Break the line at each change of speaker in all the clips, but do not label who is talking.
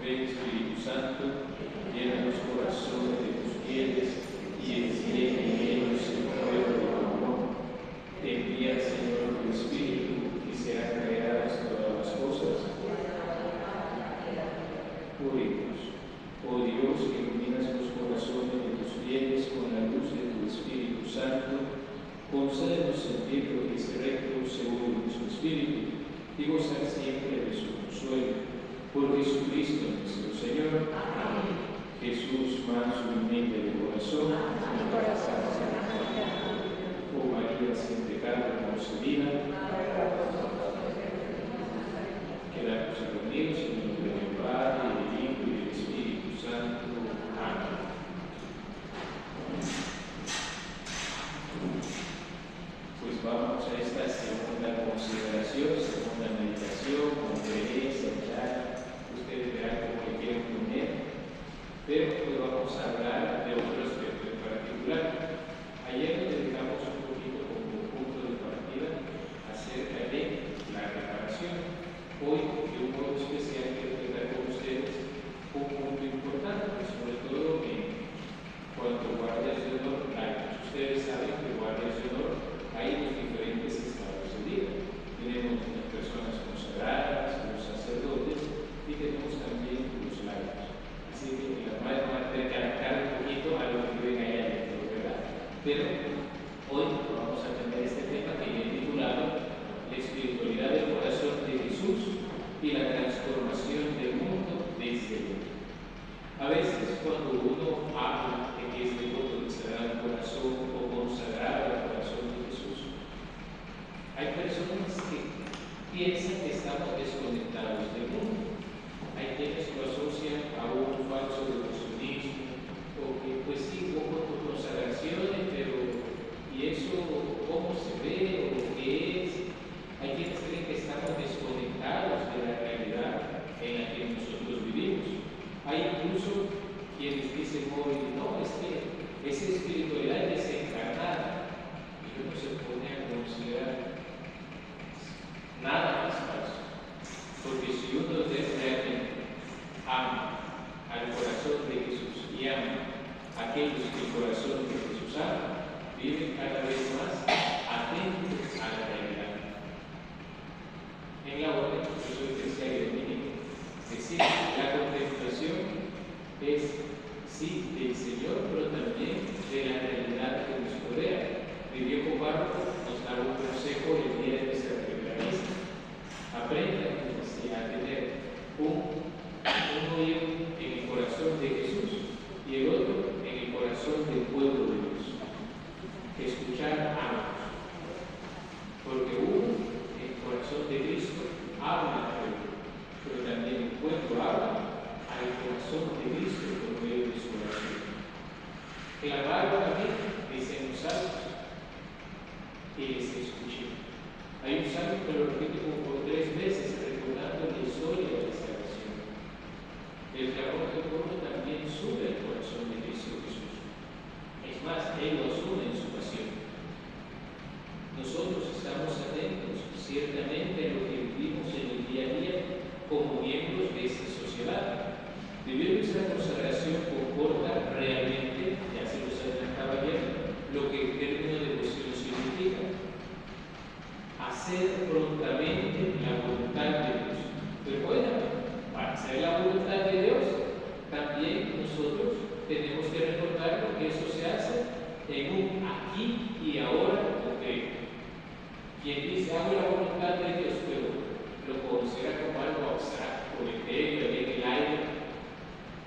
Ven Espíritu Santo, llena los corazones de tus fieles y enciende en ellos el fuego del amor. Envía, Señor, tu Espíritu y sean creadas todas las cosas. Oremos. Oh Dios, que iluminas los corazones de tus fieles con la luz de tu Espíritu Santo, concédenos sentir lo que es recto según nuestro espíritu y gozar siempre de su consuelo. Por Jesucristo nuestro Señor. Amén. Jesús, manso y humilde de corazón, oh María sin pecado concebida, quedamos reunidos en el nombre del Padre, del Hijo y del Espíritu Santo. Amén. Pues vamos a esta segunda consideración, segunda meditación, conferencia, charla. Ustedes verán cómo le quieren poner, pero pues vamos a hablar de otro aspecto en particular. Ayer nos dedicamos un poquito como punto de partida acerca de la reparación. Hoy, de un modo especial, quiero tratar con ustedes un punto importante, sobre todo cuanto guardias de honor hay. Ustedes saben que guardias de honor hay en los diferentes estados de vida. Tenemos las personas consagradas, los sacerdotes, y tenemos también los laicos. Así que las madres van a tener que adaptar un poquito a lo que ven allá adentro, ¿verdad? Pero hoy vamos a tener este tema que he titulado La espiritualidad del corazón de Jesús y la transformación del mundo desde él. A veces cuando uno habla de que es devoto del Sagrado Corazón o consagrado al corazón de Jesús, hay personas que piensan que estamos desconectados del mundo. Hay quienes lo asocian a un falso devocionismo, o que pues sí, un poco tus consagraciones, pero ¿y eso cómo se ve o qué es? Hay quienes creen que estamos desconectados de la realidad en la que nosotros vivimos. Hay incluso quienes dicen hoy, no, es que esa espiritualidad es desencarnada. Y uno se pone a considerar nada más falso. Porque si uno realmente ama al corazón de Jesús y ama a aquellos que el corazón de Jesús ama, viven cada vez más atentos a la realidad. En la orden, yo soy terciario dominico, decir la contemplación es sí del Señor, pero también de la realidad que nos rodea. Mi viejo párroco nos da un consejo el día de nuestra primera misa. Aprenda a tener un oído en el corazón de Jesús y el otro en el corazón del pueblo de Dios. Escuchar a ambos, porque uno, el corazón de Cristo, habla al pueblo, pero también el pueblo habla al corazón de Cristo por medio de su oración. Clamaron a mí, dicen los salmos, y les escuché. Hay un salmo que lo repite como por 3 veces, recordando la historia de la salvación. El clamor del pueblo también sube al corazón de Cristo Jesús. Es más, Él lo asume en su pasión. Nosotros estamos atentos, ciertamente, a lo que vivimos en el día a día como miembros de esta sociedad. Vivir nuestra consagración comporta realmente, ya se los adelantaba ayer, lo que el término devoción significa. Hacer prontamente la voluntad de Dios. Recuerda, para hacer la voluntad de Dios, también nosotros tenemos que recordar que eso se hace en un aquí y ahora concreto. Quien dice hago la voluntad de Dios, pero lo considera como algo abstracto, etéreo, en el aire,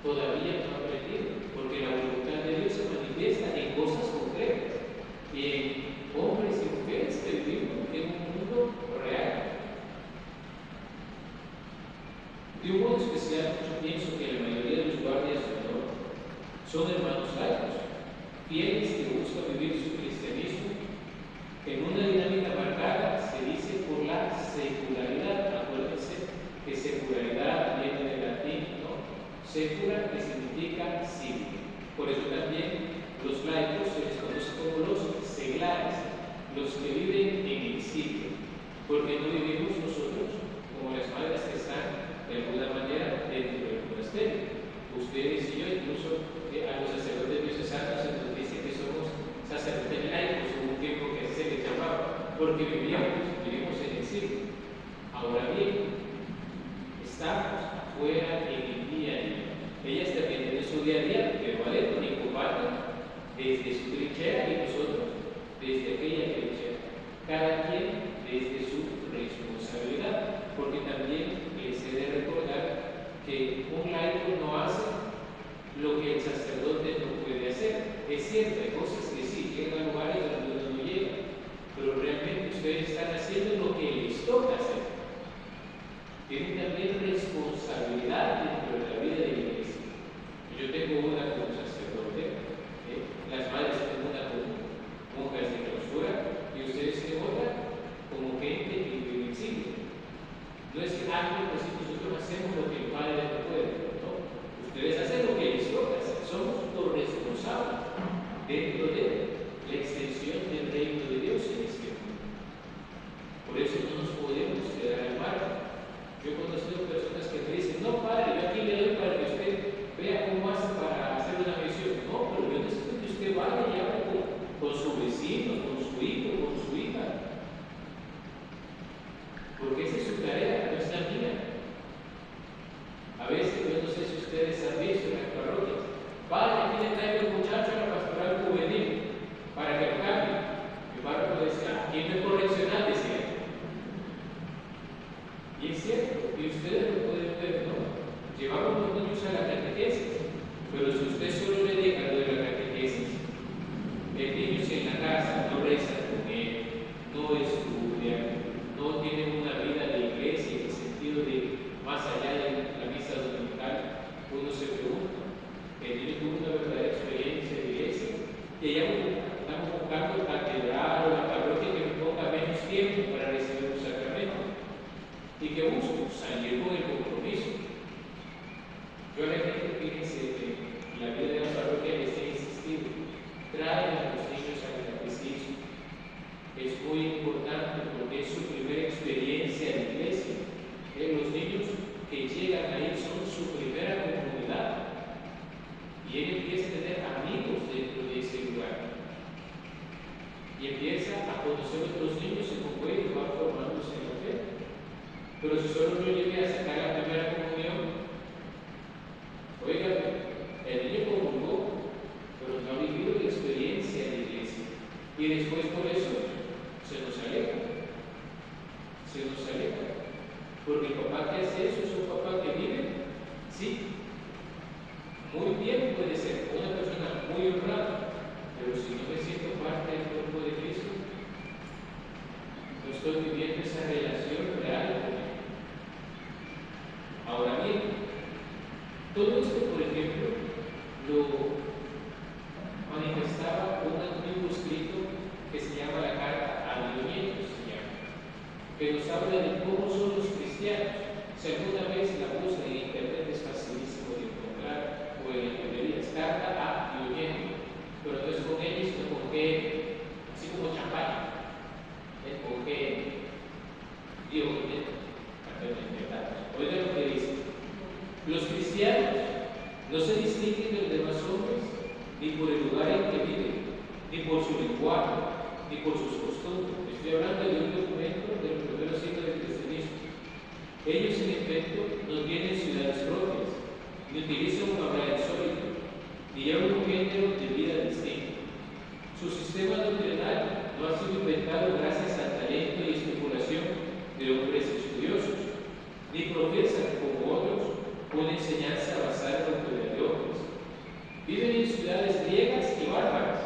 todavía no ha aprendido, porque la voluntad de Dios se manifiesta en cosas concretas, en hombres y mujeres que vivimos en un mundo real. De un modo especial, yo pienso que la mayoría de los guardias de honor son hermanos laicos, fieles que buscan vivir su cristianismo en una dinámica marcada, se dice, por la secularidad. Acuérdense que secularidad viene del latín, ¿no? Secula, que significa civil. Por eso también los laicos se les conoce como los seglares, los que viven en exilio, porque no vivimos nosotros como las madres que están de alguna manera dentro del monasterio. desde su trinchera y nosotros desde aquella trinchera, cada quien desde su responsabilidad, porque también se debe recordar que un laico no hace lo que el sacerdote no puede hacer. Es cierto, hay cosas que sí, llegan a lugares donde uno no llega, pero realmente ustedes están haciendo lo que les toca hacer. Tienen también responsabilidad dentro de la vida de la iglesia. Yo tengo una como sacerdote, las madres tienen una como monjas de clausura, y ustedes tienen otra como gente que vive en exilio. No es que pues nosotros hacemos lo que el Padre no puede, ¿no? Ustedes hacen lo que les toca hacer, somos los responsables dentro de la extensión del reino de Dios en este mundo. Por eso no nos podemos quedar al margen. Yo he conocido personas que me dicen, no, Padre, yo aquí le doy para que usted vea cómo hace para hacer una misión. No, pero yo necesito que usted vaya y hable con su vecino, con su hijo, con su hija. Porque esa es su tarea, no es la mía. A veces, yo no sé si ustedes han visto en las parroquias, Padre, aquí le traigo el muchacho a la pastoral juvenil para que lo cambie. Mi párroco decía, ¿quién me correccional? Decía. Y es cierto, y ustedes lo pueden ver, ¿no? Llevamos los niños a la catequesis, pero si usted solo le deja lo de la catequesis, el niño si en la casa no reza con él, no estudia, no tiene una vida de iglesia en el sentido de más allá de la misa dominical, uno se pregunta, el niño tuvo una verdadera experiencia de iglesia, y allá estamos buscando catedral o la parroquia que me ponga menos tiempo para recibir un sacramento. ¿Y que busco? Salir con el compromiso. Yo a la gente, fíjense que en la vida de la parroquia les he insistido, traen a los niños al catecismo. Es muy importante porque es su primera experiencia en la iglesia. Los niños que llegan ahí son su primera comunidad. Y él empieza a tener amigos dentro de ese lugar. Y empieza a conocer a otros niños y como ellos va formándose en la fe. Pero si solo yo llegué a sacar la primera comunión, oiga, el niño comulgó, pero no ha vivido la experiencia de la iglesia. Y después por eso se nos aleja. Se nos aleja. Porque el papá que hace eso es un papá que vive, sí, muy bien puede ser, una persona muy honrada, pero si no me siento parte del cuerpo de Cristo, no estoy viviendo esa relación real con él. Ahora bien, todo esto, por ejemplo, lo manifestaba un antiguo escrito que se llama la Carta a Dioniso, que nos habla de cómo son los cristianos. Si alguna vez la buscan en internet es facilísimo de encontrar, o en las librerías, Carta a Dioniso, pero no es con N, sino con G, así como champaña, es con G, Dioniso. Oigan lo que dice: los cristianos no se distinguen de los demás hombres ni por el lugar en que viven, ni por su lenguaje, ni por sus costumbres. Estoy hablando de un documento de los primeros siglos del cristianismo. Ellos, en efecto, no tienen ciudades propias, ni utilizan un hablar insólito, ni llevan un género de vida distinto. Su sistema doctrinal no ha sido inventado gracias al talento y especulación de hombres estudiosos, ni profesan, como otros, una enseñanza basada en la autoridad de hombres. Viven en ciudades griegas y bárbaras,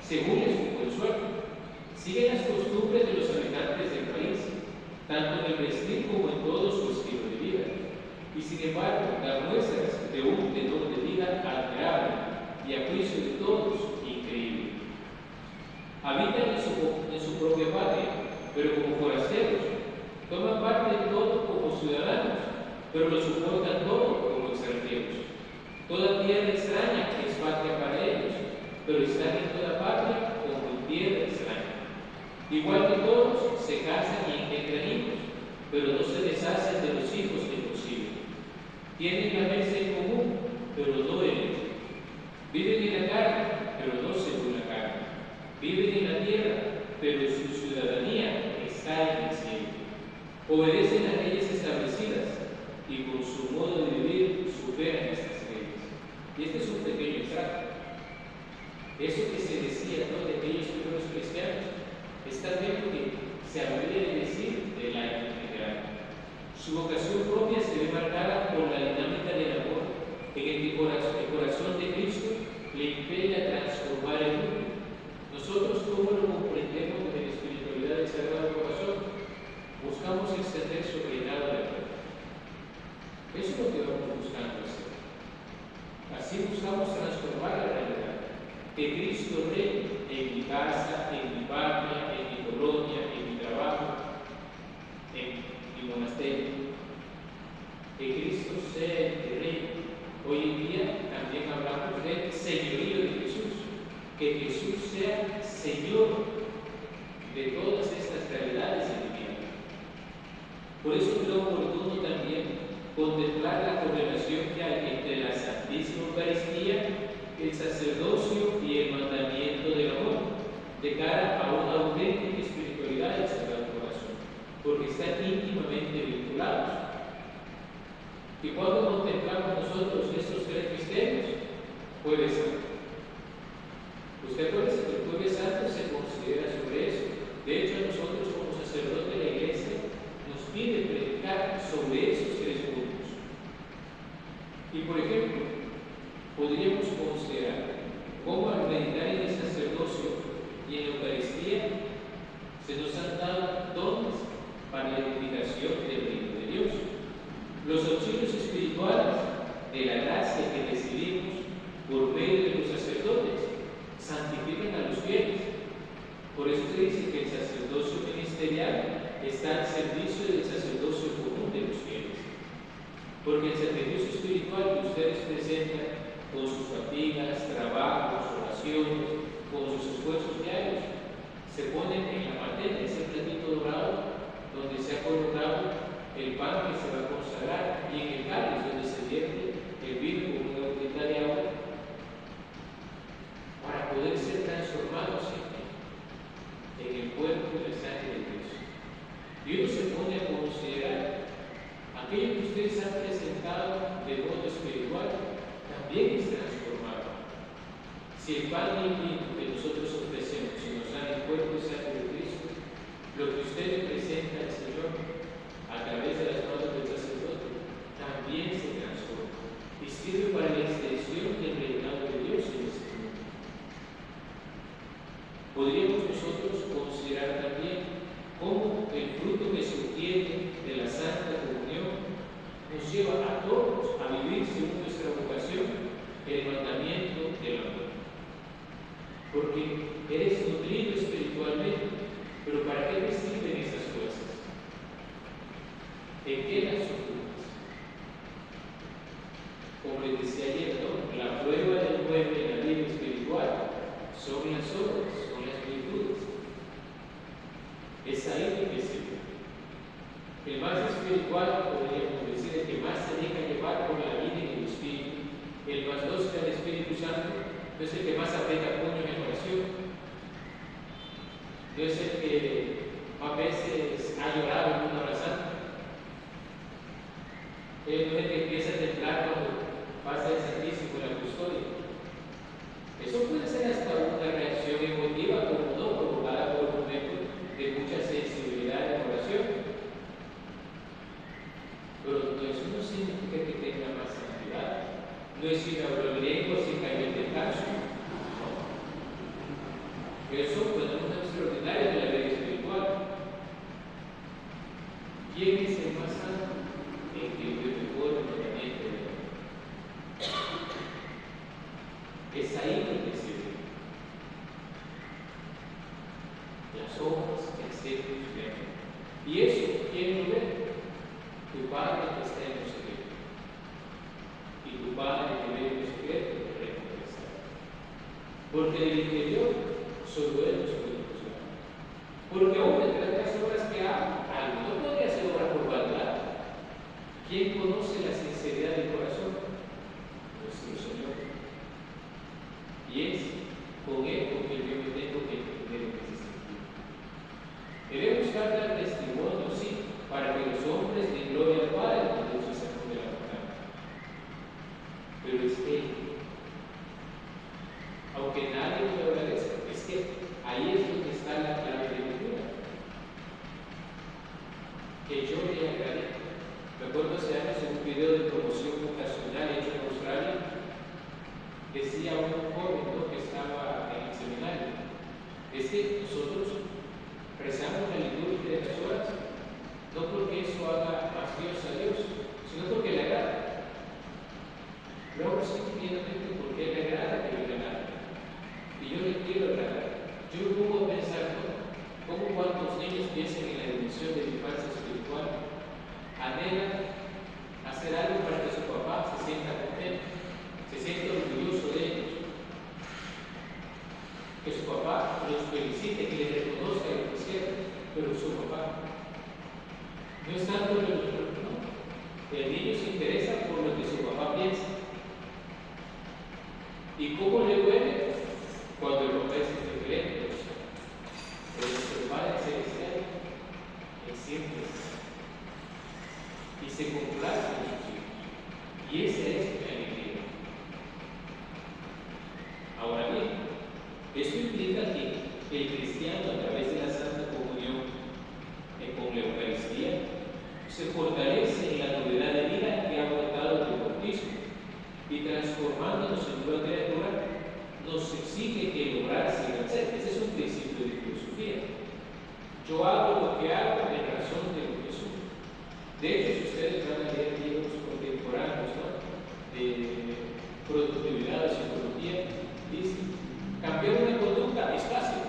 según les consuelo. Siguen las costumbres de los habitantes del país, tanto en el vestir como en todo su estilo de vida. Y sin embargo, dan muestras de un tenor de vida admirable y a juicio de todos increíble. Habitan en su propia patria, pero como forasteros. Toman parte en todo como ciudadanos, pero lo soportan todo como extranjeros. Toda tierra extraña es patria para ellos, pero están en toda patria como en tierra extraña. Igual que todos, se casan y engendran hijos, pero no se deshacen de los hijos que conciben. Tienen la mesa en común, pero no en ella. Viven en la carne, pero no según la carne. Viven en la tierra, pero su ciudadanía está en el cielo. Obedecen a leyes establecidas y con su modo de vivir superan estas leyes. Y este es un pequeño extracto. Eso que vocación propia se ve marcada por la dinámica del amor en el que el corazón de Cristo le impele a transformar el mundo. Nosotros, ¿cómo lo comprendemos en la espiritualidad del Sagrado Corazón? Buscamos extender su reinado a la tierra. Eso es lo que vamos buscando hacer. Así buscamos transformar la realidad. Que Cristo reine en mi casa, en mi patria, en mi colonia, en mi trabajo, en mi monasterio. Que Cristo sea el que reine. Hoy en día también hablamos del señorío de Jesús. Que Jesús sea Señor de todas estas realidades en mi vida. Por eso creo oportuno también contemplar la correlación que hay entre la Santísima Eucaristía, el sacerdocio y el mandamiento del amor, de cara a una auténtica espiritualidad del Sagrado Corazón, porque están íntimamente vinculados. Y cuando contemplamos nosotros estos tres misterios, Jueves Santo. Usted acuérdese que el Jueves Santo se considera sobre eso. De hecho, nosotros como sacerdotes de la Iglesia nos pide predicar sobre esos tres puntos. Y por ejemplo, podríamos considerar cómo al meditar en el sacerdocio y en la Eucaristía se nos han dado dones para la edificación del reino de Dios. Los auxilios espirituales de la gracia que recibimos por medio de los sacerdotes santifican a los fieles. Por eso se dice que el sacerdocio ministerial está al servicio del sacerdocio común de los fieles. Porque el sacrificio espiritual que ustedes presentan con sus fatigas, trabajos, oraciones, con sus esfuerzos diarios, se ponen en la patena, ese platito dorado donde se ha colocado el pan que se va a consagrar, y en el cáliz donde se vierte el vino con una gotita de agua, para poder ser transformados en el cuerpo y la sangre de Dios. Y uno se pone a considerar aquello que ustedes han presentado de modo espiritual, también es transformado. Si el pan y el vino que nosotros ofrecemos se nos dan el cuerpo y sangre de Cristo, lo que usted le presenta al Señor a través de las manos del sacerdote también se transforma y sirve para la extensión del reinado de Dios en este mundo. Podríamos nosotros considerar también cómo el fruto que se obtiene de la Santa Comunión nos lleva a todos a vivir según nuestra vocación el mandamiento del amor. Porque eres nutrido espiritualmente, pero ¿para qué te sirven esas cosas? ¿En qué las ocupas? Como les decía ayer, ¿no? La prueba del mueble en la vida espiritual son las obras, son las virtudes. Es ahí que sirve. El más espiritual, podríamos decir, el que más se deja llevar por la vida en el Espíritu, el más dócil al Espíritu Santo, no es el que más aprieta puño en la oración, no es el que más veces ha llorado en una hora santa, no es el que empieza a temblar cuando pasa el Santísimo en la custodia. Eso puede ser hasta una reacción emotiva, como no, provocada por momentos de mucha sensibilidad en la oración. Pero eso no significa que tenga más santidad. No es sin hablar lengua, sin caer de caso. Eso fue una extraordinaria de la vida espiritual. ¿Quién es el más santo? El que vive mejor el mandamiento de Dios. Es ahí donde se ve las obras que hacemos bien. Y eso, ¿quién lo ve? Tu Padre que está en los secretos. Y tu Padre que ve en los secretos te recompensará. Porque del interior solo Él nos puede juzgar. Porque aún entre las obras que hago, alguno podría hacer obra por vanidad. ¿Quién conoce la sinceridad del corazón? Nuestro Señor. Y es con Él con quien yo me tengo que entender en ese sentido. Debemos dar testimonio, sí, para que los hombres den gloria al Padre cuando se sacó de la montaña. Pero es Él. Aunque nadie lo agradezca, es que ahí es donde está la clave de mi vida. Que yo le agradezca. decía a un joven, ¿no?, que estaba en el seminario, es que nosotros rezamos la liturgia de las horas no porque eso haga más Dios a Dios, sino porque le agrada. Luego simplemente porque le agrada que le agrada. Y yo le quiero agradar. Yo me pongo a pensar, ¿no?, cómo cuantos niños piensan en la dimensión de la infancia espiritual, anhelan hacer algo para que su papá se sienta contento, se sienta orgulloso de ellos, que su papá los felicite, que les reconozca lo que hicieron, pero su papá no es tanto lo que no. El niño se interesa por lo que su papá piensa. ¿Y cómo le duele? Cuando el papá es indiferente. Pero nuestro Padre Celestial es siempre y se complace con sus hijos. Y esa es mi alegría. Ahora bien, esto implica que el cristiano, a través de la Santa Comunión, con la Eucaristía, se fortalece en la novedad de vida que ha brotado del bautismo y transformándonos en nueva criatura, nos exige que lograr sin hacer. Ese es un principio de filosofía. Yo hago lo que hago en razón de lo que soy. De hecho, si ustedes van a leer libros contemporáneos, ¿no?, de productividad, de psicología, dice, cambiar una conducta es fácil.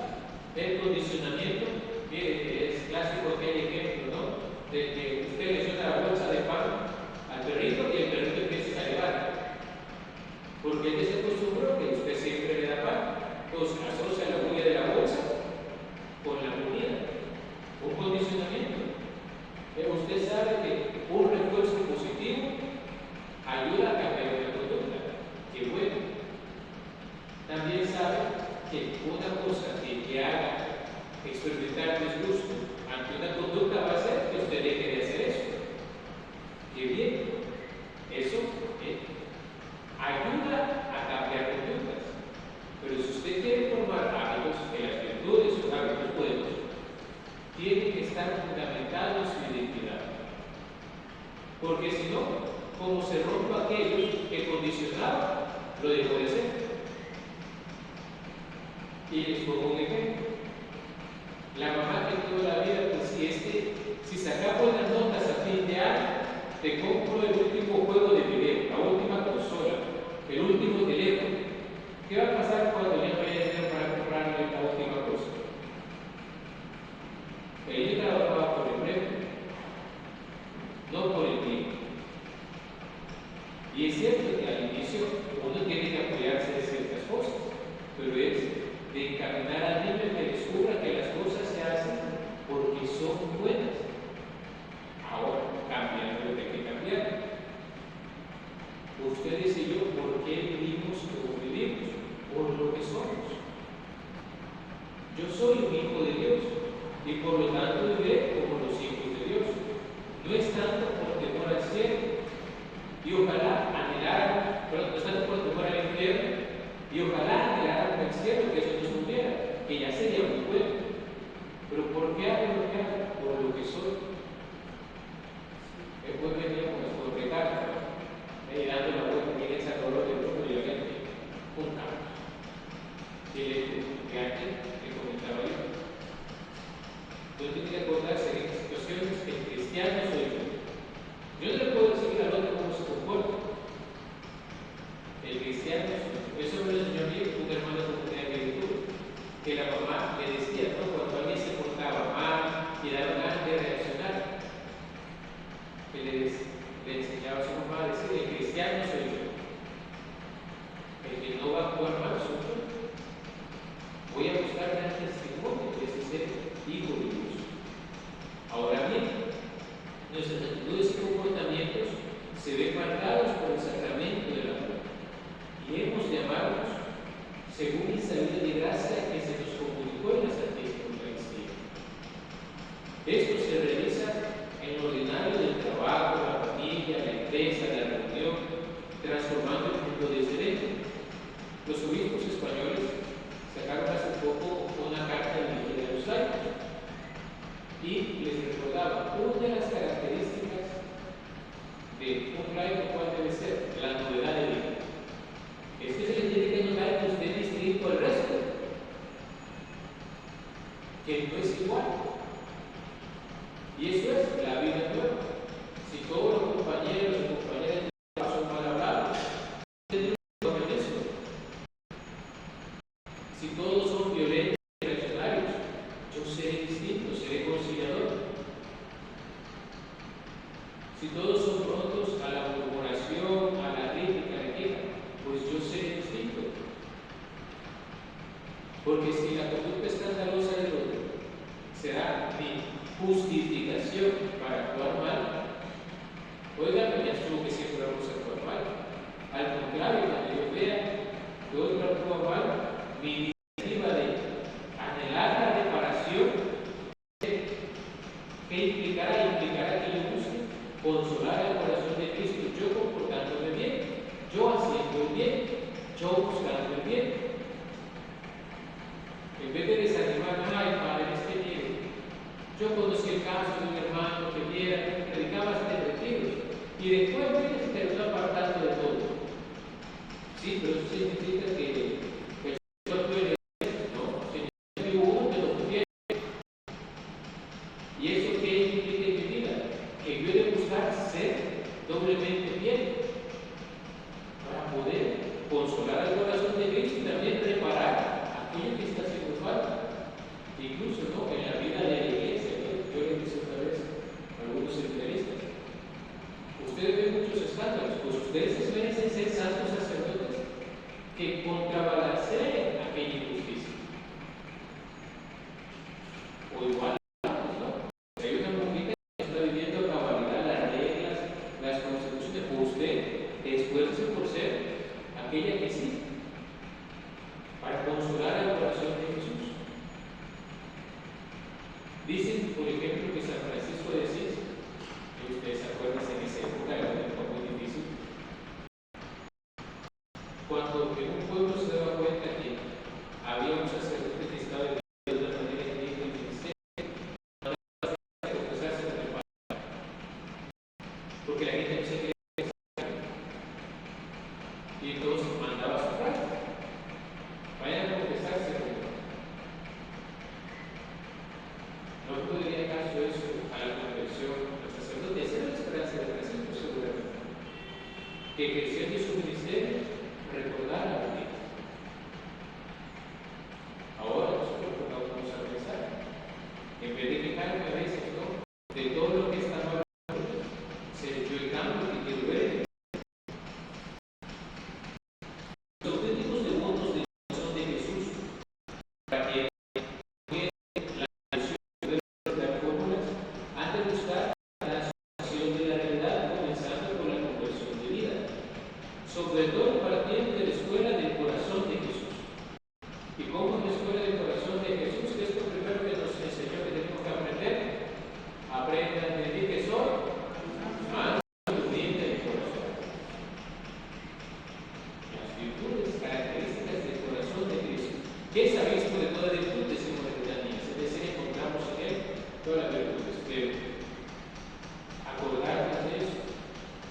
El condicionamiento, es clásico aquel ejemplo, ¿no?, de que usted le suelta la bolsa de pan al perrito y el perrito empieza a llevar. Porque él se acostumbró que usted siempre le da pan, pues asocia la huella de la bolsa con la comida. Un condicionamiento. Usted sabe que un refuerzo positivo ayuda a cambiar una conducta. Qué bueno. También sabe que una cosa que haga experimentar disgusto ante una conducta va a hacer que usted deje de hacer eso. Qué bien. Eso ayuda a cambiar conductas. Pero si usted quiere formar hábitos, que las virtudes son hábitos buenos, tienen que estar fundamentados en su identidad. Porque si no, como se rompa aquello que condicionaba, lo dejó de hacer. Y les pongo un ejemplo. La mamá que toda la vida, pues si sacamos las notas a fin de año, te compro el último juego de video, la última consola, el último teléfono. ¿Qué va a pasar cuando ya no haya dinero para comprarle la última cosa? El niño trabajaba por el premio, no por el tiempo. Y es cierto que al inicio uno tiene que apoyarse de ciertas cosas, pero es de encaminar al niño que descubra que las cosas se hacen porque son buenas. Ahora, cambiando lo que hay que cambiar. Ustedes y yo, ¿por qué vivimos como vivimos? Por lo que somos. Yo soy un hijo de Dios y por lo tanto viviré como los hijos de Dios. No es tanto por temor al cielo y ojalá anhelar, no es tanto por temor al infierno y ojalá anhelar al cielo que eso nos hubiera, que ya sería muy bueno. Pero ¿por qué hago lo que hago? Por lo que soy. Después venía con nuestro recado, dando la vuelta en esa dolor de mundo y la gente juntamos. Y que antes le comentaba yo. Entonces tiene que acordarse que en situaciones que el cristiano soy yo. Yo no le puedo decir al otro cómo se comporta. El cristiano soy yo. Eso me lo enseñó a mí un hermano de comunidad de agricultura, que la mamá le decía, ¿no?, cuando alguien se portaba mal y daba ganas de reaccionar, que le enseñaba a su mamá a decir, el cristiano soy yo. El que no va a actuar mal soy yo. Voy a buscar dar testimonio de ese ser hijo de Dios. Ahora bien, nuestras actitudes y comportamientos se ven marcados por el sacramento del amor y hemos de amarnos según esa vida de gracia que se nos comunicó en la Santísima Eucaristía. Esto se realiza en lo ordinario del trabajo, la familia, la empresa, la reunión, transformando el mundo desde dentro. Los obispos españoles sacaron hace poco una carta dirigida a los laicos y les recordaba una de las características de un laico, cuál debe ser la novedad de vida. Este se le tiene que igual. Y eso es la vida nueva. Si todos los compañeros y compañeras de trabajo son mal hablados, tendremos que cambiar eso. Si todos son violentos y reaccionarios, yo seré distinto, seré conciliador. Si todos son prontos a la murmuración, a la crítica, a la queja, pues yo seré distinto. Porque si la conducta escandalosa del otro será mi justificación para actuar mal, oiga, no me asumo que siempre vamos a actuar mal. Al contrario, cuando yo vea que otro actúa mal, mi iniciativa de anhelar la reparación, ¿qué implicará? Implicará que yo busque consolar el corazón de Cristo, yo comportándome bien, yo haciendo el bien, yo buscando el bien. En vez de desanimar, ay, padre, es que mire, yo conocí el caso de un hermano que predicaba hasta retiros y después se terminó apartando de todo. Sí, pero eso significa que el Señor puede decir, no, Señor, que hubo uno que lo pudiera. ¿Y eso qué implica en mi vida? Que yo he de buscar ser doblemente fiel para poder consolar el corazón de Cristo y también reparar aquello que está haciendo falta. Incluso ¿no? En la vida de la iglesia, yo le dije otra vez a algunos seminaristas, ustedes ven muchos escándalos, pues ustedes merecen ser santos sacerdotes que contrabalanceen aquella injusticia. O igual, ¿no? Si hay una mujer que está viviendo a cabalidad las reglas, las constituciones, pues usted esfuerce por ser aquella que sí, para consolar el corazón de Jesús. Dicen, por ejemplo, que San Francisco de Asís, que ustedes se acuerdan en esa época, era una época muy difícil, cuando en un pueblo se daba cuenta que había un sacerdote que estaba de una manera digna del ministerio, no debía confesarse con el padre, porque la gente no se quería confesar, y entonces mandaba a su frase, vayan a confesarse con el padre. ¿No podría acaso eso a la conversión del sacerdote? Esa era la esperanza de Francisco, seguramente. Que ejerciendo su ministerio recordara a Dios. Ahora nosotros vamos a pensar, en vez de quejarme a veces, ¿no? De todo lo que está mal, yo el cambio que quiero ver. Los auténticos devotos del corazón de Jesús, para que han de buscar la solución de la realidad, comenzando con la conversión de vida, sobre todo partiendo de la escuela del corazón de Jesús. ¿Y cómo es la escuela del corazón de Jesús? Que es lo primero que nos enseñó que tenemos que aprender. Aprendan de mí que soy manso y humilde de corazón. Las virtudes características del corazón de Cristo, que es abismo de toda virtud, decimos de Daniel, es decir, encontramos en él todas las virtudes. Pero acordarnos de eso,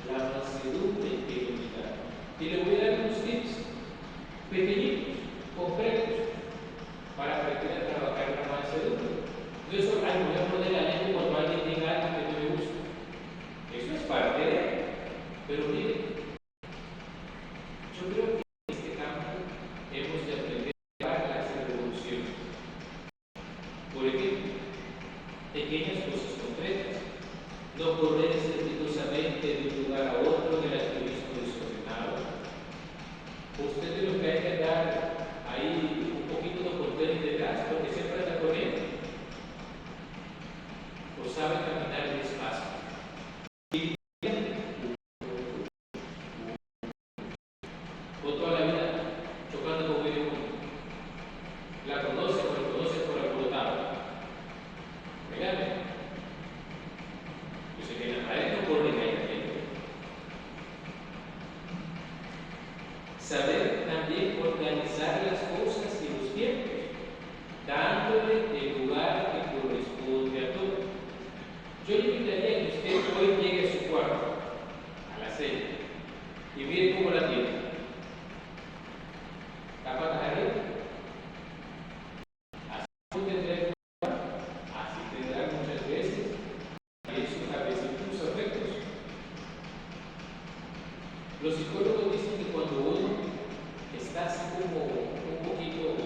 la mansedumbre y la humildad. Y le voy a dar unos tips pequeñitos, concretos, para aprender a trabajar la mansedumbre. No es solo, ay, voy a poner la lengua cuando alguien diga algo que no me gusta. Eso es parte de él. Pero mire, yo creo que en este campo hemos de aprender a llevar las revoluciones. Por ejemplo, pequeñas cosas concretas. No correr estrepitosamente de un lugar a otro del activismo desordenado. Usted de lo que hay que dar ahí un poquito de portero detrás, porque siempre anda corriendo. O sabe caminar despacio. O toda la vida chocando con medio mundo. La conoce o lo conoce por alborotado. Dígame. Dice que a él no corre que hay tiempo. Saber también organizar las cosas y los tiempos, dándole el lugar que corresponde a todo. Yo le invitaría a que usted hoy llegue a su cuarto, a la 6, y mire cómo la tiene. ¿La patas arriba? Así tendrá el lugar Los psicólogos dicen que cuando uno está así como un poquito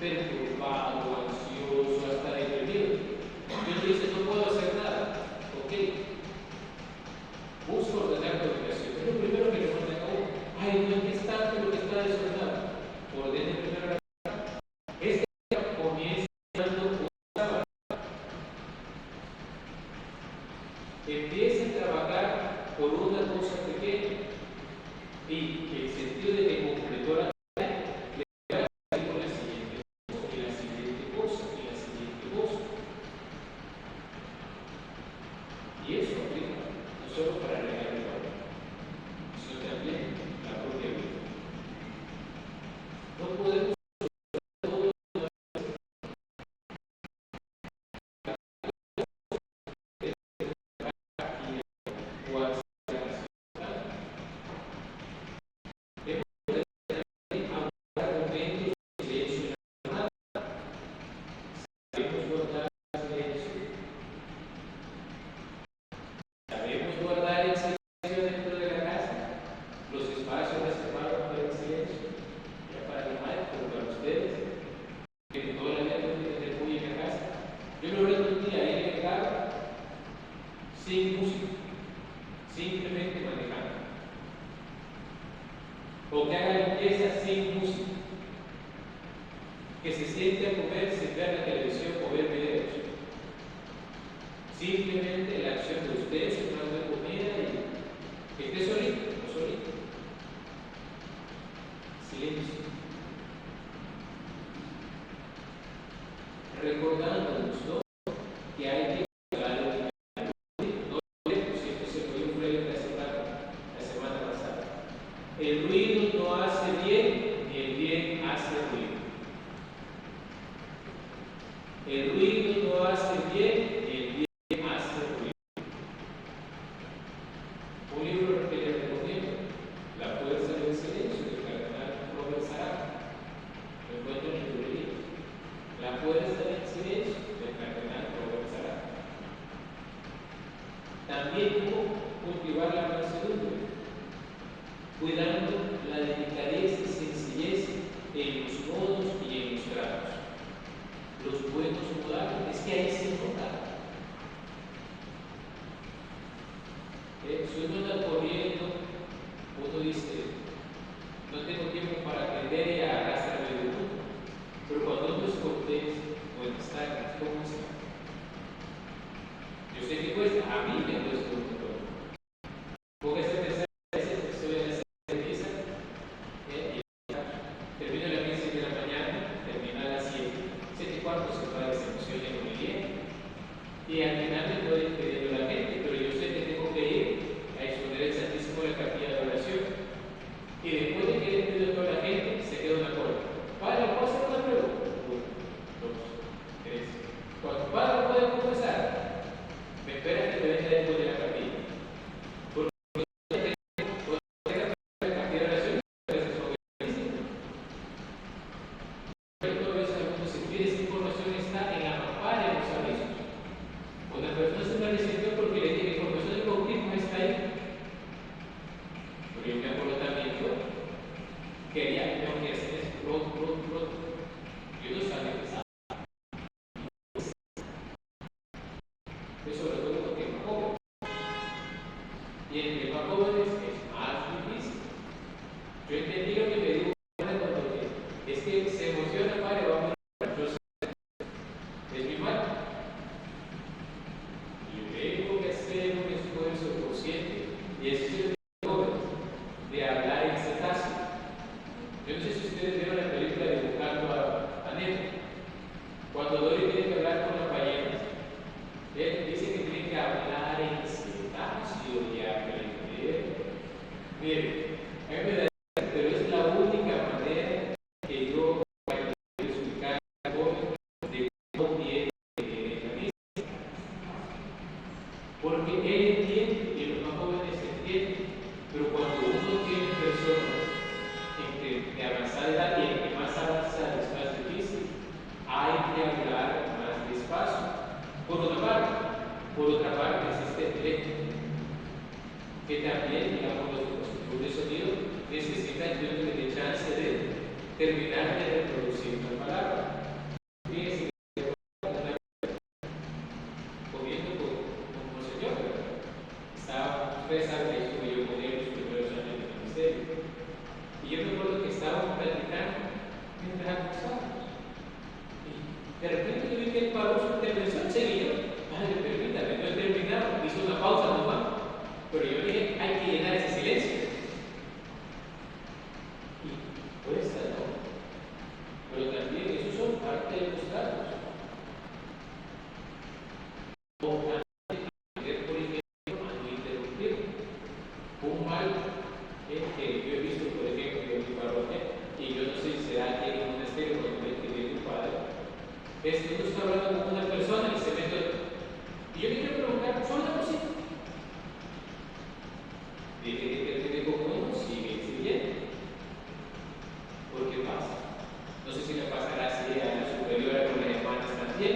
perturbado, ansioso, hasta deprimido, y uno dice, no puedo hacer nada, ok, busca ordenar tu habitación. Es lo primero que le ordena a uno. Ay, no, ¿qué está? Pero que está desordenado. Ordene primero la casa. Este comienza dando un sábado. Empieza a trabajar por una cosa pequeña y el sentido de que completó la tarea le va a decir con la siguiente cosa, y la siguiente cosa, y la siguiente cosa. Y eso aplica no solo para regar el balón, sino también la propia vida. No podemos todo aquí o hacer momentos de silencio en la jornada. Sabemos guardar silencio. Sabemos guardar el silencio dentro de la casa, los espacios reservados para el silencio, ya para los maestros, para ustedes, que toda la gente tiene muy en la casa. Yo lo reto un día ir en el carro sin música, simplemente manejando. O que haga limpieza sin música. Que se siente a comer sin ver la televisión o ver videos. Simplemente la acción de ustedes, una buena comida y que esté solito, no solito. Silencio. Recordándonos, ¿no?, que hay que hablar de ruido. No lejos, y esto se lo dio Freire la semana pasada. El ruido no hace bien, ni el bien hace ruido. El ruido no hace bien, ni el bien hace ruido. Un libro que les recomiendo, La fuerza del silencio, del cardenal Robert Sarah. Lo encuentro en la librería. La fuerza del silencio, del cardenal Robert Sarah. También cómo cultivar la mansedumbre, cuidando la delicadeza y sencillez en los modos y en los tratos. Los buenos modales, es que ahí se nota. Si uno anda corriendo, uno dice, no tengo tiempo para aprender y arrastrarme de mundo. Pero cuando uno es cortés, buenas tardes, ¿cómo está? Yo sé que cuesta, a mí me cuesta un montón. Póngase a pensar, estoy en la servicio, y termino a las 15 de la mañana, termino a las 7. 7:15 se va a decepción en homilía. Y al final me estoy despidiendo a la gente, pero yo sé que tengo que ir a exponer el Santísimo de la capilla de oración. Y después de que despido a toda la gente, se queda una cola. Padre, ¿puedo hacer una pregunta? 1, 2, 3, 4. Padre, ¿puedo confesar? Me espera que te venga después de la capilla. Porque cuando tenga la capilla de oración, a veces son buenísimos. Pero todavía sabemos si pide esa información está en la mampara de los avisos. Una persona se me recibió porque le dije información del bautismo está ahí. Pero yo me acuerdo también yo quería tengo que hacer eso pronto. Yo no sabía qué estaba. Yo sobre todo porque es más joven. Y entre más jóvenes es más difícil. Yo entendí lo que me dijo cuando es que se emociona, padre, vamos a ver. Yo sé, es mi madre. Y tengo que hacer un esfuerzo consciente, y eso es el joven, de hablar en cetáceo. Yo no sé si ustedes vieron la película de Buscando a Nemo. Cuando Dory tiene que hablar con las ballenas, él dice que tiene que hablar en cetáceo y aprender. Miren, a mí me da, pero es la única manera que yo voy a explicar al joven de cómo tiene que mecanismo. Porque él entiende y los más jóvenes entienden, pero cuando uno tiene personas de avanzada edad y en que más avanzada es más difícil, hay que hablar más despacio. Por otra parte existe el teléfono, que también, digamos, los doble sonido, necesita que uno le dé chance de terminar de reproducir una palabra. Fíjense que comiendo con un señor, ¿verdad? Ustedes saben esto que yo ponía en los primeros años del ministerio. Y yo me acuerdo que estábamos practicando mientras almorzábamos. Y de repente yo vi que él paró su intervención, seguía. Padre, permítame, no he terminado. Hizo una pausa nomás. Pero yo dije, hay que llenar ese silencio. Y cuesta, ¿no? Pero también esos son parte de los tratos. O aprender, por ejemplo, a no interrumpir. Un mal que yo he visto, por ejemplo, en mi parroquia, y yo no sé si será aquí en un monasterio cuando me escribió tu padre, es que uno está hablando con una persona y se mete. Y yo le quiero preguntar, ¿son una cosita? Dije que termine con uno, sigue siguiendo. ¿Por qué pasa? No sé si le pasará así a la superiora con las hermanas también.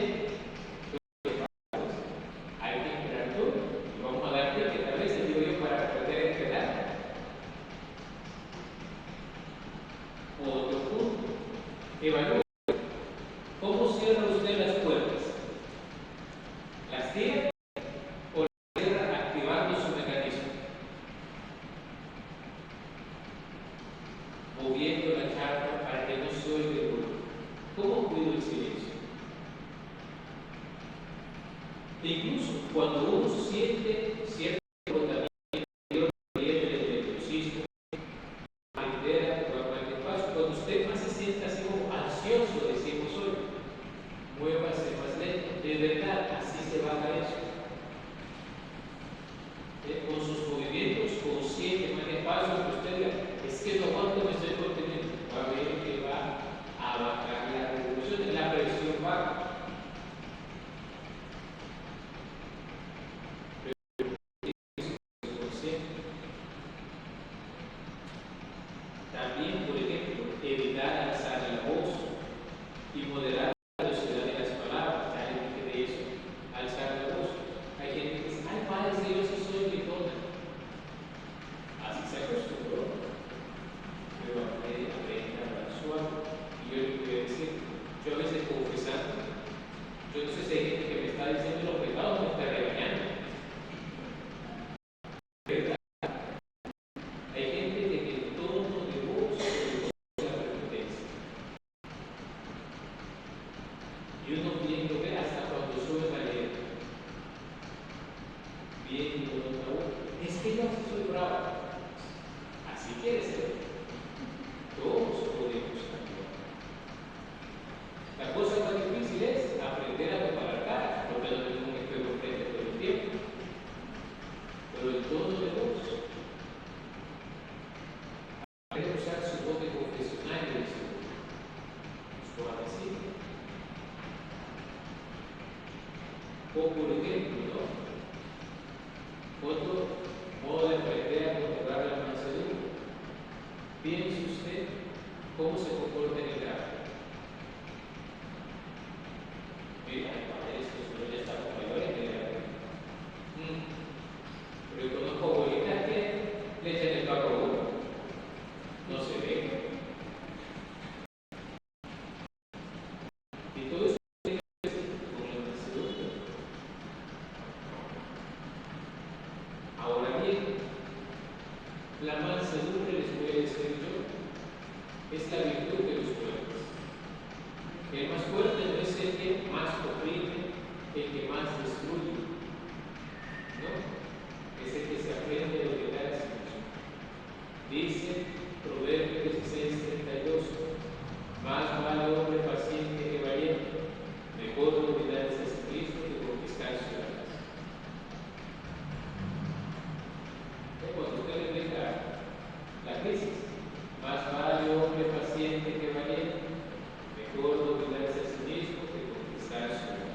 Hay que esperar todo. Y vamos a dar que tal vez el digo yo para poder esperar. Otro punto. Evalúe. ¿Cómo cierra usted las puertas? ¿Las cierra o las cierra activando su mecanismo? Moviendo la charla para que no se oiga el ruido. ¿Cómo cuido el silencio? E incluso cuando uno siente cierto comportamiento del nerviosismo, cuando usted más se sienta así como ansioso, decimos hoy, muévase más lento. De verdad, así se baja eso. Con sus movimientos conscientes, más despacio, que usted diga, es que no aguanto, me estoy conteniendo. Va a ver que va a bajar la revolución, la presión baja. También, por ejemplo, evitar alzar la voz y moderar la velocidad de las palabras. Ya les dije de eso, alzar la voz. Hay gente que dice, ay, padre, si yo sí soy gritona. Así se acostumbró. Pero aprende a hablar suave. Y yo le voy a decir, yo a veces confesando, yo no sé si hay gente que me está diciendo los pecados, me está regañando. ¿Verdad? Hay gente que en el tono de voz se la prepotencia. Y uno viendo ve hasta cuando sube la letra. Viendo otra voz. Es que yo así soy bravo. Así quiere ser. Todos podemos cambiar. La cosa más difícil es aprender a tomar la cara, porque no tenemos un espejo frente todo el tiempo. Pero el tono de voz. Aprender a usar su voz de confesionario y su suavecito. O por ejemplo, ¿no? Otro modo de aprender a controlar la mansedumbre. Piense usted cómo se comporta en el tráfico. Mira, esto solo ya está con mayores de edad. Pero yo conozco abuelitas que le echan el carro a uno. No se ve. Y todo eso tiene que ver con la mansedumbre. Ahora bien, la mansedumbre, les voy a decir yo, es la virtud de los fuertes. El más fuerte no es el que más oprime, el que más destruye, ¿no? Es el que se aprende a dominar a sí mismo. Dice Proverbios 16:32, más vale hombre paciente que valiente, mejor dominarse a sí mismo que conquistar ciudades. Cuando usted le ve la crisis, más vale hombre paciente que valiente, mejor dominarse a sí mismo que conquistar ciudades.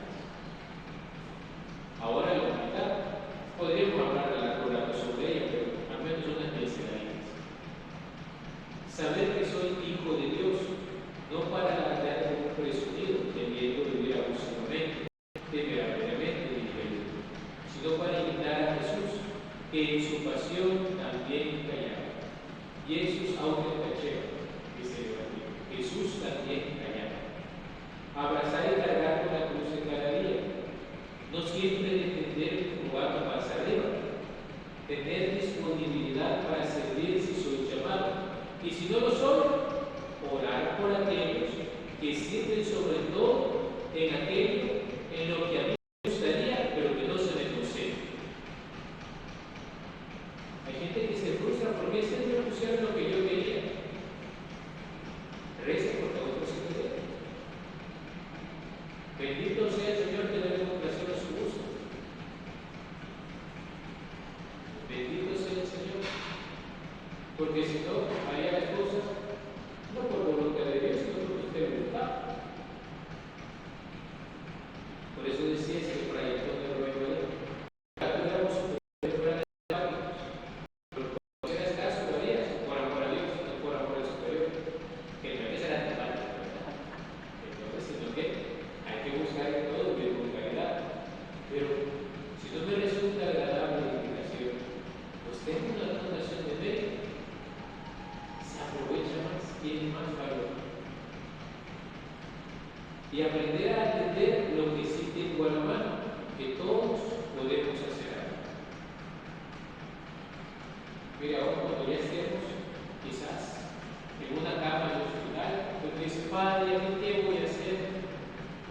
Hay gente que se frustra porque ese no me pusieron lo que yo quería. Reza porque a otros se le dé. Bendito sea el Señor que debe complacer a su gusto. Bendito sea el Señor. Porque si no, haría las cosas no por voluntad de Dios, sino por usted voluntad. Por eso decía que por ahí donde lo veo ahí. Actuamos fuera de hábitos. Pero si era escaso, lo harías por amor a Dios, no por amor al superior. Que no es ser antipático, ¿verdad? Entonces, sino que hay que buscar en todo con caridad. Pero si no me resulta agradable la invitación, pues tengo una connotación de mérito. Se aprovecha más, tiene más valor. Y aprender a entender lo que sí tengo a la mano, que todos podemos hacer algo. Mira, ahora cuando ya estemos, quizás, en una cama de hospital, pues dice, Padre, ¿qué voy a hacer?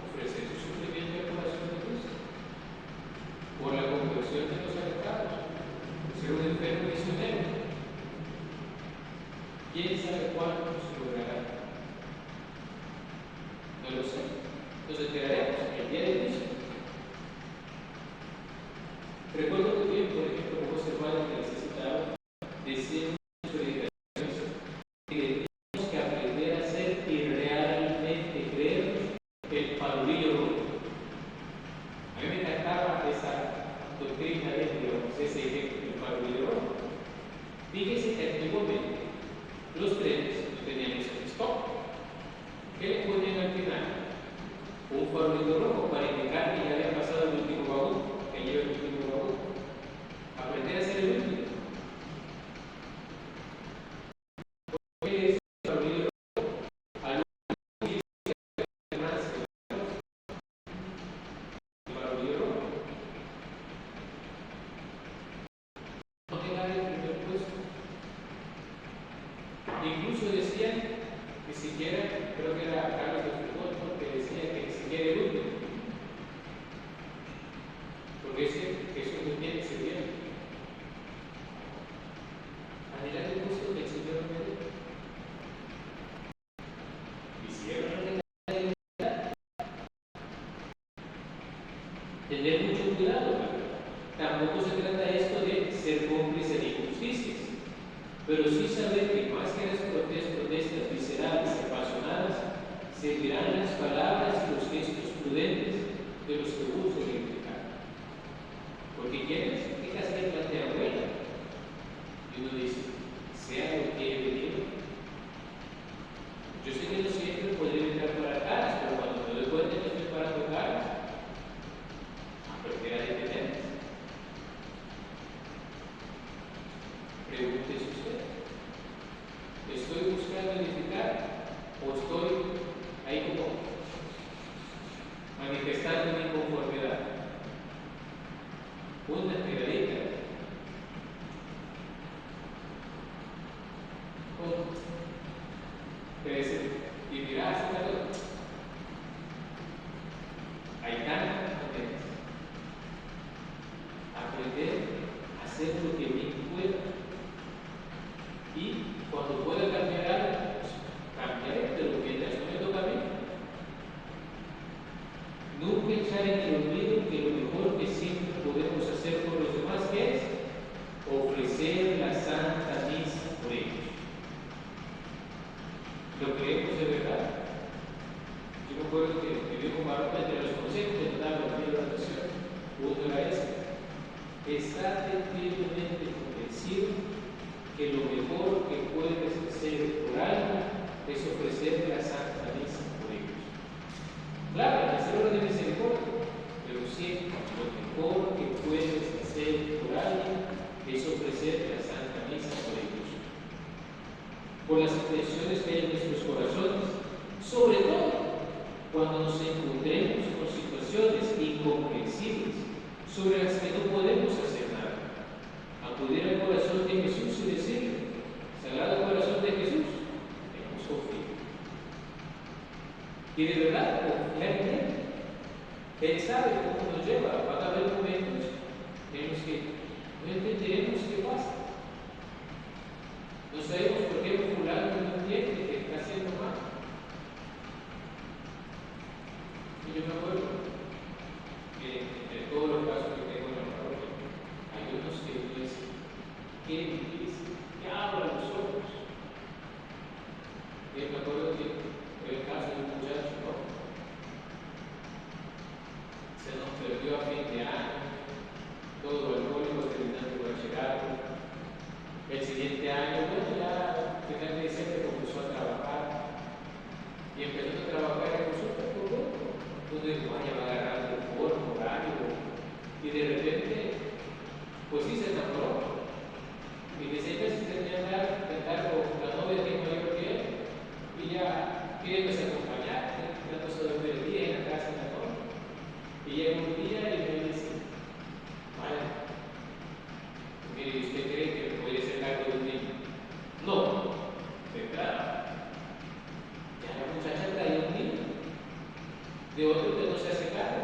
Ofrecer su sufrimiento al corazón de Cristo, por la conversión de los alejados, ser un enfermo misionero. ¿Quién sabe cuánto se logrará? No lo sé. Nos enteraremos el día del juicio. Recuerdo muy bien, por ejemplo, como ese padre que necesitaba decir en sus predicaciones que tenemos que aprender a ser y realmente creer el farolillo rojo. A mí me encantaba esa doctrina de Dios, ese ejemplo, el farolillo rojo. Fíjense que antiguamente los trenes no tenían ese stop. ¿Qué le ponían al final? Un farolillo rojo para indicar que ya había pasado el último vagón, que lleva el último vagón. Aprender a ser el último. ¿Por qué es el farolillo rojo? Al último que más el farolillo rojo. No quedar en el primer puesto. Incluso decían que siquiera, creo que era Carlos de Foucault, que decía que ni siquiera el último. Porque eso no tiene que ser bien. Anhelar el gusto que el Señor me dé. Hicieron la realidad. Tener mucho cuidado, ¿verdad? Tampoco se trata esto de ser cómplice de injusticias, pero sí saber que más que las protestas viscerales y apasionadas, servirán las palabras y los gestos prudentes de los que buscan implicar. Porque quienes, ¿qué hacer plantea buena? Y uno dice, sea lo que he venido. Yo sé que no siempre podré entrar para caras, pero cuando me doy cuenta que estoy parando caras, aprender a detenerme. Pregúntese usted. ¿Estoy buscando edificar o estoy ahí como manifestando mi inconformidad? Una pegadita. Y mirás una cosa. Hay tantas maneras. Aprender a hacer lo que bien pueda. Y cuando pueda cambiar algo, pues cambiaré, pero mientras no me toca a mí. Nunca echar en el olvido que lo mejor que siempre podemos hacer por los demás es ofrecer la Santa Misa por ellos. ¿Lo creemos de verdad? Yo me acuerdo que mi viejo Marota, entre los consejos que nos daba en la oración, uno era ese: estate firmemente convencido que lo mejor que puedes hacer por algo es ofrecer la Santa Misa por ellos. Claro, hacer obra de misericordia, pero siempre lo mejor que puedes hacer por alguien es ofrecer la Santa Misa por ellos. Por las intenciones que hay en nuestros corazones, sobre todo cuando nos encontremos con situaciones incomprensibles sobre las que no podemos hacer nada. Acudir al corazón de Jesús y decirle: Sagrado Corazón de Jesús, tenemos confianza. Y de verdad, confiar en Él. Él sabe cómo nos lleva. Van a haber momentos en los que no entenderemos qué pasa. que abra los ojos. Y me acuerdo que fue el caso de un muchacho, ¿no? Se nos perdió a fin de año, todo alcohólico terminando el bachillerato. El siguiente año, bueno, ya final de diciembre comenzó a trabajar y empezó a trabajar en consulta por otro. Entonces, vaya, va a agarrar el forma, horario, y de repente, pues sí se enamoró. Y de 6 meses tenía que andar con la novia que es mayor que él, y ya quiere acompañar, tratándose de dormir el día en la casa de la novia. Y llega un día y me dice, vale, mire, ¿usted cree que me podría hacer cargo de un niño? No, de entrada. Ya la muchacha traía un niño, de otro que no se hace cargo,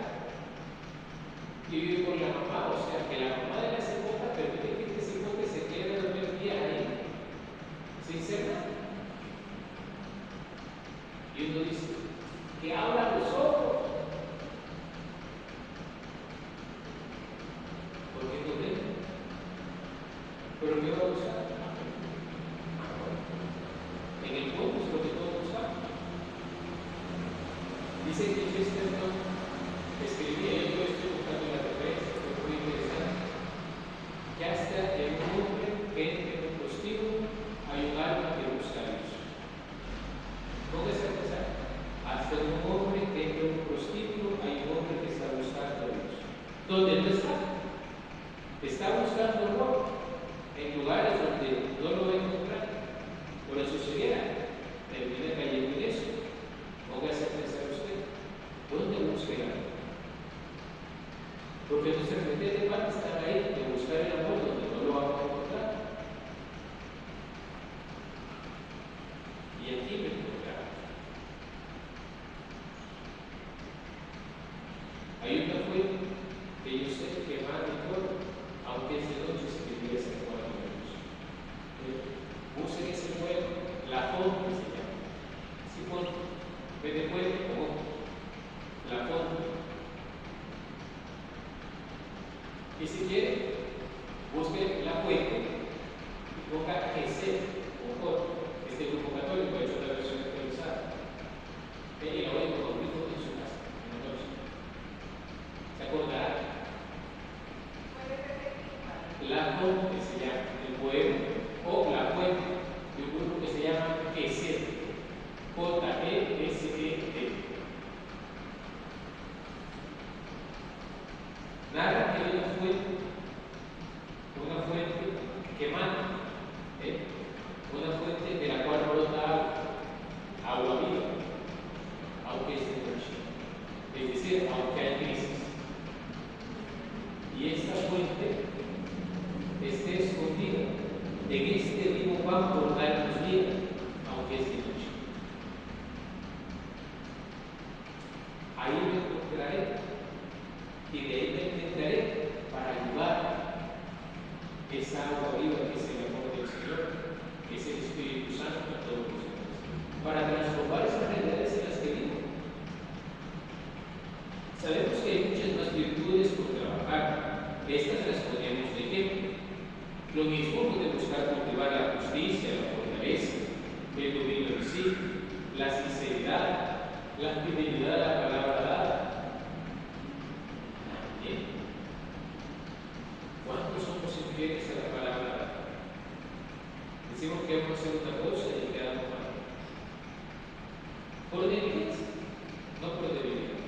y vive con la mamá, o sea, que la mamá de la cipota permite que este cipote se quede a dormir el día ahí, sin ser nada. Y uno dice, que abra los ojos. ¿Por qué no ven? ¿Pero qué va a usar? En el fondo es lo que todos usamos. Dice que Chesterton escribía, yo estoy buscando la referencia, es muy interesante, que hasta el hombre que entra en un prostíbulo hay un alma que busca a Dios. ¿Cómo es el mensaje? Hasta un hombre que entra en un prostíbulo hay un hombre que está buscando a Dios. ¿Dónde no está? Está buscándolo en lugares donde no lo va a encontrar. Por eso sería, termina cayendo en eso. Póngase a pensar usted, ¿dónde busca el amor? Porque nuestras mentes de parte están ahí de buscar el amor donde no lo vamos a encontrar. Y aquí me encontramos. Hay una fuente que yo sé que más mejor, aunque es de noche, se debería ser 4 minutos. Busquen ese pueblo, la fonte se llama. Si pone, ve de pueblo como la fonte. Y si quiere, busque la fuente y ponga ese o por este grupo católico, ha hecho la versión actualizada. Y la voy a colocar en su casa, en la noche. ¿Se acordará? La fonte se llama el pueblo o la fuente de un grupo que se llama Gesed, J-E-S-E-D. Narra que hay una fuente que emana, una fuente de la cual brota agua viva, aunque es de noche, es decir, aunque hay crisis. Y esta fuente esté escondida en este vivo pan por darnos vida, aunque es de noche. Ahí me encontraré y de ahí me entenderé para ayudar esa agua viva que es el amor del Señor, que es el Espíritu Santo a todos los hombres, para transformar esas realidades en las que vivo. Sabemos que hay muchas más virtudes por trabajar, estas las ponemos de ejemplo. Lo mismo de buscar cultivar la justicia, la fortaleza, el dominio de sí, la sinceridad, la fidelidad a la palabra dada. También, ¿cuántos somos infieles a la palabra dada? Decimos que vamos a hacer una cosa y quedamos mal. Por negligencia, no por debilidad.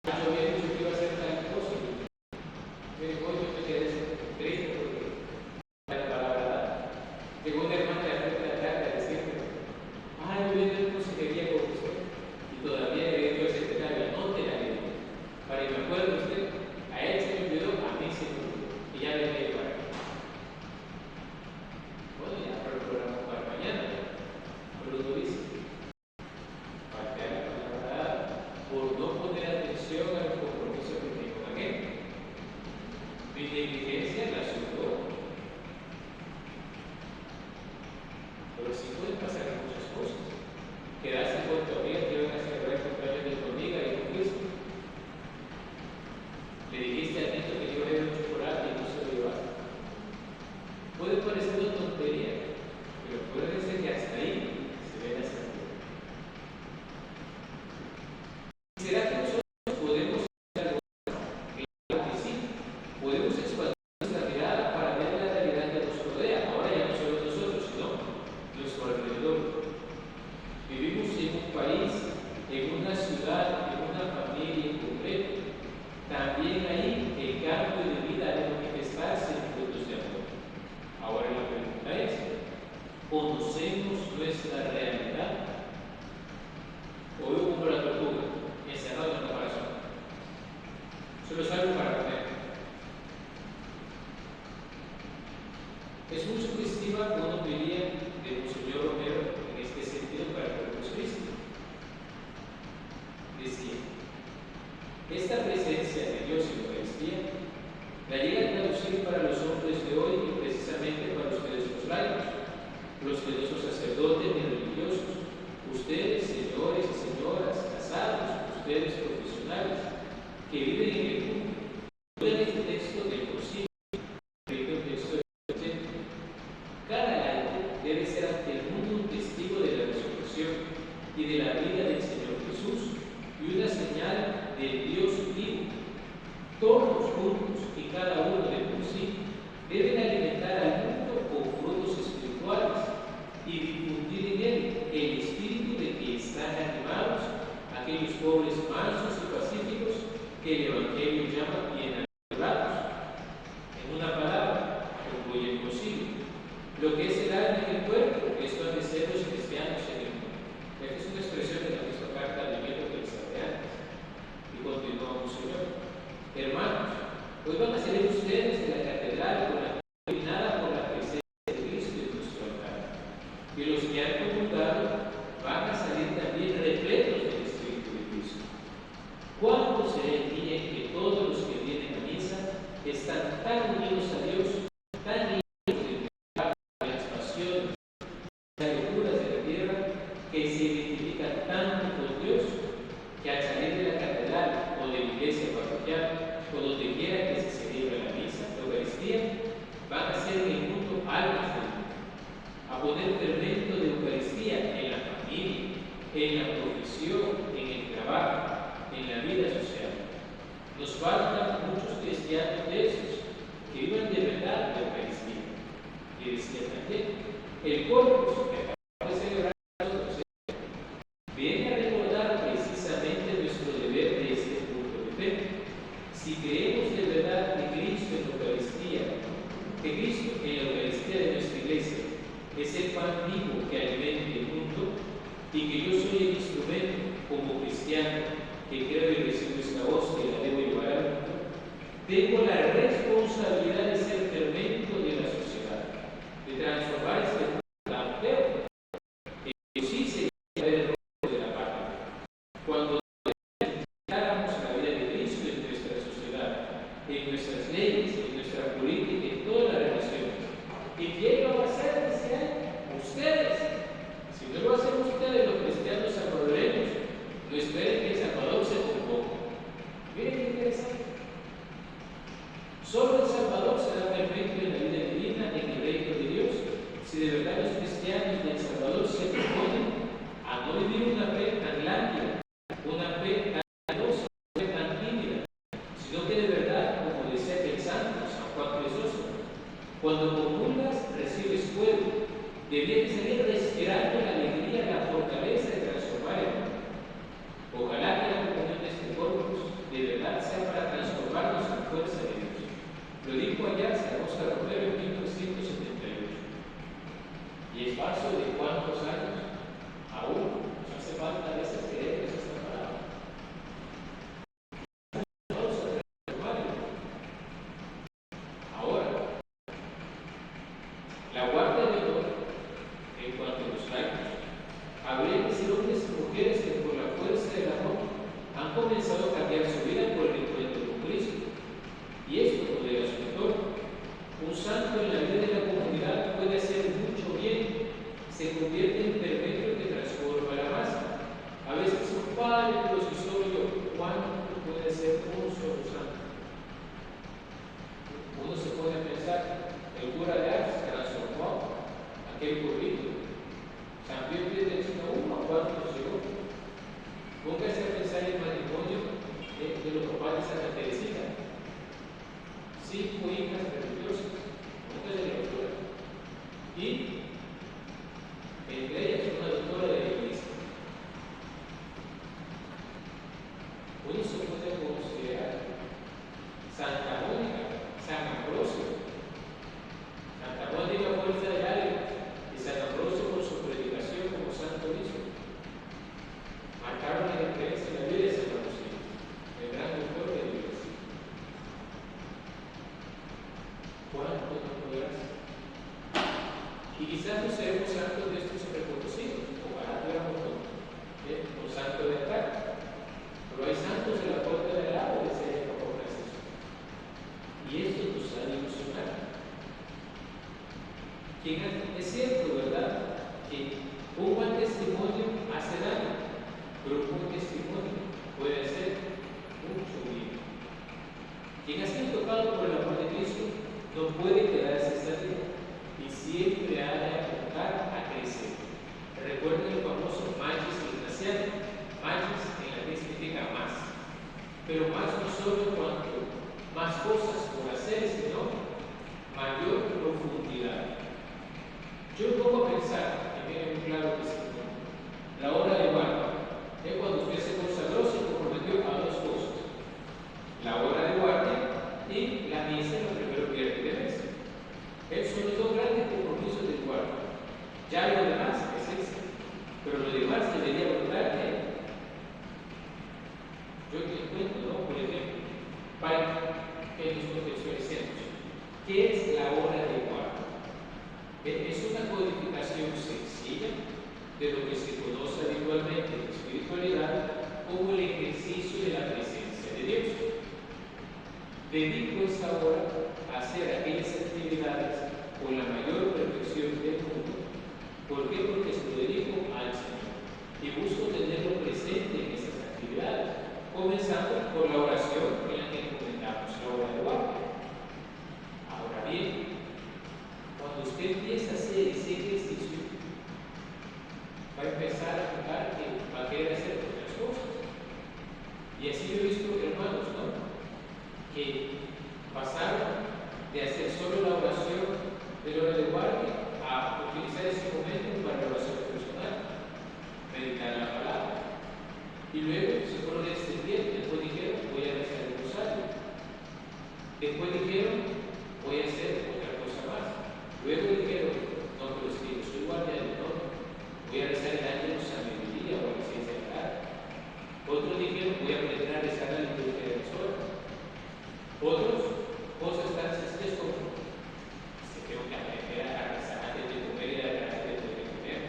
Yo había dicho que iba a hacer tal cosa. Hoy yo me quedé triste porque la palabra dada. Llegó una hermana de la frente de la tarde a decirme, ay, yo viene una consejería con usted. Y todavía le dio ese secretario, no te la leí. Para que me acuerde usted, a él se me olvidó, a mí se me olvidó. Y ya le leí para acá. Bueno, ya para el programa para mañana. Pero lo dice. Faltar la palabra dada por no poner atención a los compromisos que tengo con aquel. Mi negligencia la sufrió. Pero sí pueden pasar muchas cosas. Quedarse con tu amiga que iban a celebrar el cumpleaños de tu amiga y no fuiste. Le dijiste al niño que iba a ir un chocolate y no se lo llevaste. Es mucho que estima uno diría de Monseñor Romero en este sentido para Corpus Christi. Decía, esta presencia de Dios en la Eucaristía la llega a traducir para los hombres de hoy y precisamente para ustedes los laicos, los que no son sacerdotes ni religiosos, ustedes, señores y señoras, casados, ustedes profesionales, que viven en el mundo. En este texto del concilio, el texto del presente, cada laico debe ser ante el mundo un testigo de la resurrección y de la vida del Señor Jesús y una señal del Dios vivo. Todos juntos y cada uno de por sí deben alimentar al mundo con frutos espirituales y difundir en él el espíritu de que están animados aquellos pobres mansos y pacíficos que el Evangelio llama bienaventurados. En una palabra, concluye el concilio, lo que es el alma y el cuerpo, esto han de ser los cristianos en el mundo. Esta es una expresión de la misma carta de Miguel que les hablé antes. Y continúa Monseñor. Hermanos, hoy van a salir ustedes de la catedral con la iluminada por la presencia de Cristo en nuestro altar. Y los que han comulgado van a salir también repletos del Espíritu de Cristo. ¿Cuándo será el día en que todos los que vienen a misa están tan unidos a Dios, tan libres de las pasiones, las locuras de la tierra, que se identifican tanto con Dios, que al salir de la catedral o de la iglesia parroquial, o donde quiera que se celebre la misa, la Eucaristía, van a ser en el mundo almas del mundo, a poner fermento de Eucaristía en la familia, en la profesión, en el trabajo, en la vida social. Nos faltan muchos cristianos de esos que vivan de verdad la Eucaristía. Y decía también, el Corpus que acabamos de celebrar viene a recordar precisamente nuestro deber de este culto de fe. Si creemos de verdad que Cristo en la Eucaristía, que Cristo en la Eucaristía de nuestra iglesia es el pan vivo que alimenta el mundo y que yo soy el instrumento como cristiano que creo y recibo esta hostia y la debo llevar al mundo, tengo la responsabilidad de ser fermento de la sociedad, de transformar este mundo tan feo que sí se debe ver el rostro de la patria. Cuando declaramos la vida de Cristo en nuestra sociedad, en nuestras leyes, en nuestra política, en todas las relaciones. ¿Y quién lo va a hacer este año? Ustedes. Si no lo hacen ustedes, los cristianos salvadoreños, no esperen que El Salvador se componga. Miren qué interesante. Solo El Salvador será perfecto en la vida divina, en el reino de Dios, si de verdad los cristianos de El Salvador se proponen a no vivir una fe tan lánguida, una fe tan piadosa, una fe tan tímida, sino que de verdad, como decía el santo San Juan Crisóstomo, cuando comulgas recibes fuego, debías salir respirando la alegría, la fortaleza de transformar el mundo. Ojalá que la comunión de este Corpus de verdad sea para transformarnos en fuerza de Dios. Lo dijo allá San Óscar Romero en 1978. Y es paso de cuántos años, aún nos hace falta a veces creer esta palabra. Ahora, la guardia de honor en cuanto a los laicos, habría que ser hombres y mujeres que por la fuerza del amor han comenzado a cambiar su vida por el encuentro con Cristo. Y esto no debe a su autor. Un santo en la vida de la comunidad puede hacer mucho bien, se convierte en fermento que transforma la masa. A veces un padre, pero si solo yo, ¿cuánto puede ser un solo santo? Uno se pone a pensar, el cura de Ars transformó aquel pueblito. San Pío X uno a cuántos llegó. Póngase a pensar en el matrimonio de los papás de Santa Teresita. 5 hijas religiosas, mujeres de la doctora. Y entre ellas una doctora de la iglesia. Uno se puede considerar Santa Mónica, San Ambrosio. Santa Mónica fuerza del alma y San Ambrosio por su predicación como santo obispo. Marcaron la diferencia en la vida de San Ambrosio, el gran doctor de la iglesia. ¿Cuánto no podrás? Y quizás no seremos santos de estos reconocidos, ojalá tuviéramos los santos de acá. Pero hay santos en la puerta del lado, decía el Papa Francisco. Y esto nos ha de ilusionar. Es cierto, ¿verdad?, que un buen testimonio hace daño, pero un buen testimonio puede hacer mucho bien. Quien ha sido tocado por el amor de Cristo no puede quedarse estático y siempre ha de apuntar a crecer. Recuerden el famoso magis ignaciano. Magis en latín significa más, pero más no solo cuanto más cosas por hacer, sino mayor profundidad. Yo me pongo a pensar, y miren muy claro que sí, la hora de guardia es cuando usted se consagró, se comprometió a dos cosas: la hora de guardia y la misa en los primeros viernes de mes. Esos son los dos grandes compromisos del guardia. Ya lo demás es extra, pero lo demás debería brotar de él. Yo te cuento, ¿no? Por ejemplo, para que mis profesores centros, ¿qué es la hora de guardia? Es una codificación sencilla de lo que se conoce habitualmente en espiritualidad como el ejercicio de la presencia de Dios. Dedico esa hora a hacer aquellas actividades con la mayor perfección del mundo. ¿Por qué? Porque se lo dedico al Señor y busco tenerlo presente en esas actividades, comenzando por la oración en la que encomendamos la hora de guardia. Ahora bien, cuando usted empieza a hacer ese ejercicio, va a empezar a notar que va a querer hacer otras cosas. Y así yo he visto hermanos, ¿no?, que pasaron de hacer solo la oración de la hora de guardia a utilizar ese momento para la oración personal, meditar la palabra. Y luego se fueron extendiendo. Después dijeron, voy a rezar el rosario. Después dijeron, voy a hacer otra cosa más. Luego dijeron, no, pero es que yo soy guardián, no, voy a rezar el año de sabiduría o la ciencia de la. Otros dijeron, voy a aprender a rezar la liturgia de las horas. Otros, cosas tan sencillas como, se tengo que aprender a rezar antes de comer y a rezar después de comer.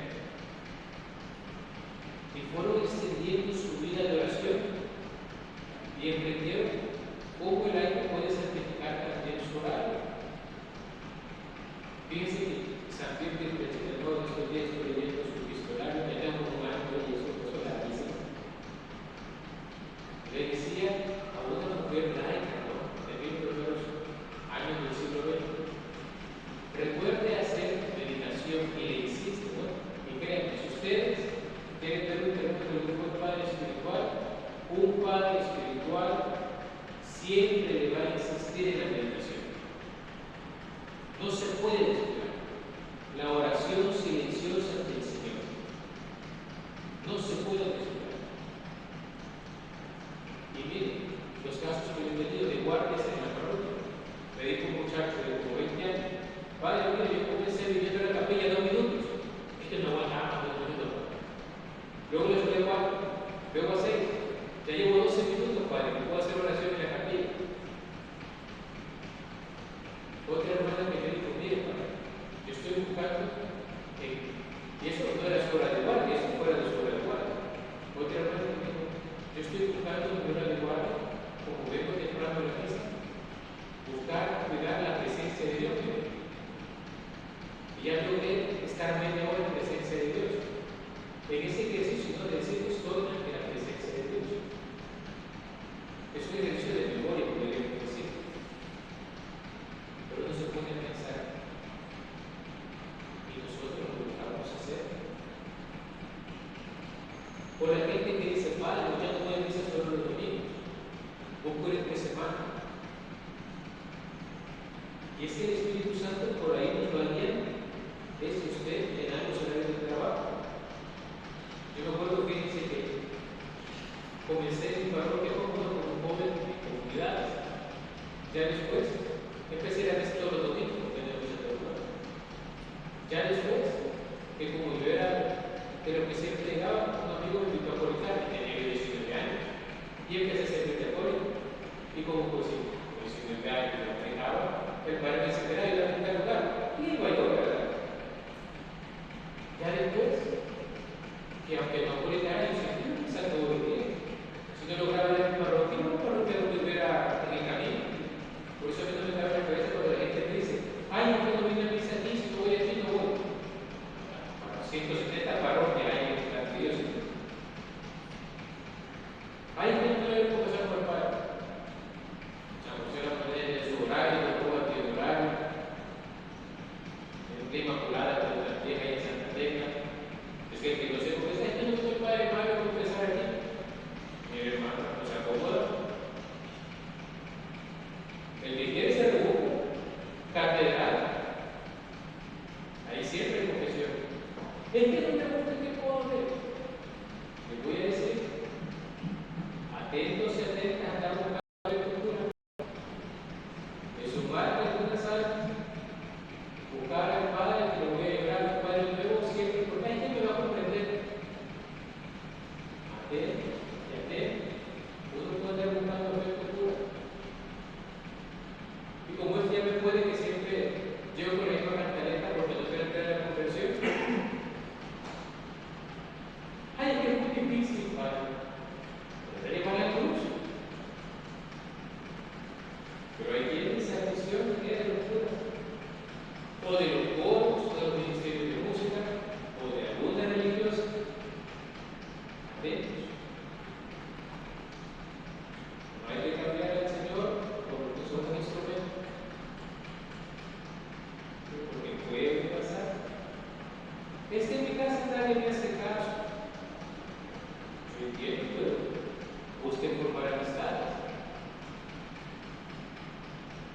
Y fueron extendiendo su vida de oración y emprendieron cómo el año puede santificar también su horario. Fíjense que San Pío X, no, estos días estoy leyendo su epistolario, me llamo Romano y es un cosa larguísima. Le decía a una mujer laica, ¿no?, de 1000 primeros años del siglo XX, recuerde hacer meditación, y le insiste, ¿no? Y créanme, si ustedes quieren ver un término del grupo de padre espiritual, un padre espiritual siempre le va a insistir en la meditación. No se puede descuidar la oración silenciosa del Señor. No se puede descuidar. Y miren, los casos que yo he tenido de guardias en la parroquia. Me dijo un muchacho de como 20 años, padre, mire, yo comencé viviendo en la capilla 2 minutos. Es que no aguantaba 2 minutos. Luego le fue 4, luego a 6. Ya llevo 12 minutos, padre, que puedo hacer oración en la capilla. Otra hermana que me dijo, mire, padre, yo estoy buscando, y eso no era su hora de guardia, eso fuera de su hora de guardia. Otra hermana me dijo, yo estoy buscando mi hora de guardia, como vengo temprano a la misa, buscar cuidar la presencia de Dios. Y ya logré estar media hora en presencia de Dios. En ese ejercicio, no de decir que estoy ante la presencia de Dios. Es un ejercicio de memoria, podríamos decir. Pero no se pone a pensar. Y nosotros lo buscamos hacer. Por la gente que dice, padre, ya no voy a misa solo los domingos. Busco ir entre semana. Y es que el Espíritu Santo por ahí nos va guiando. Es que usted en los horarios de trabajo. Yo me acuerdo, fíjense que comencé en mi parroquia como un joven en comunidades. Ya después empecé a ir todos los domingos, porque tenía mucha trabajo. Ya después, que como yo era de lo que siempre llegaba, un amigo me invitó a colocar, y tenía 19 años, y empecé a ser católico. Y como pues 19 años lo manejaba, el padre me dice, mira, yo a pintar lugar. Y iba yo, ¿verdad? después que aunque no por el año, quizá todo el día. Si no lograba la parroquia, no parroquia lo volverá en el camino. Por eso a mí no me cabe la cabeza cuando la gente me dice, ay, no puedo venir a misa aquí, si no voy aquí, no voy. Bueno, 170 parroquias hay en la diócesis. Hay gente que no le puede pasar por el padre. San José la Madre, su horario, la Cuba tiene horario. En la Inmaculada, de la Vieja y en Santa Tecla. Es que no sé por qué no soy padre malo por empezar aquí. Mire, hermano, no se acomoda. El que quiere ser rebujo, catedral. Ahí siempre hay confesión. Es que no me gusta que puedo hacer. Les voy a decir, atentos y atentas a andar buscando la cultura. De sumar alguna sal, buscar al Padre, que lo voy a llevar al Padre nuevo siempre, porque hay quien me va a comprender. Atentos y atentos. Uno puede andar buscando la cultura. Y como este ya me puede que siempre llevo con la misma cantaleta porque no quiero entrar en la conversión. Ay, es que es muy difícil, Padre. Pero llevar la cruz. Pero hay quien esa visión que es de los curas, o de los coros, o de los ministerios de música, o de alguna religiosa. Atentos. No hay que cambiar al Señor por lo que somos instrumentos. Porque puede pasar. Es que en mi casa nadie me hace caso. Yo entiendo, pero busquen formar amistades.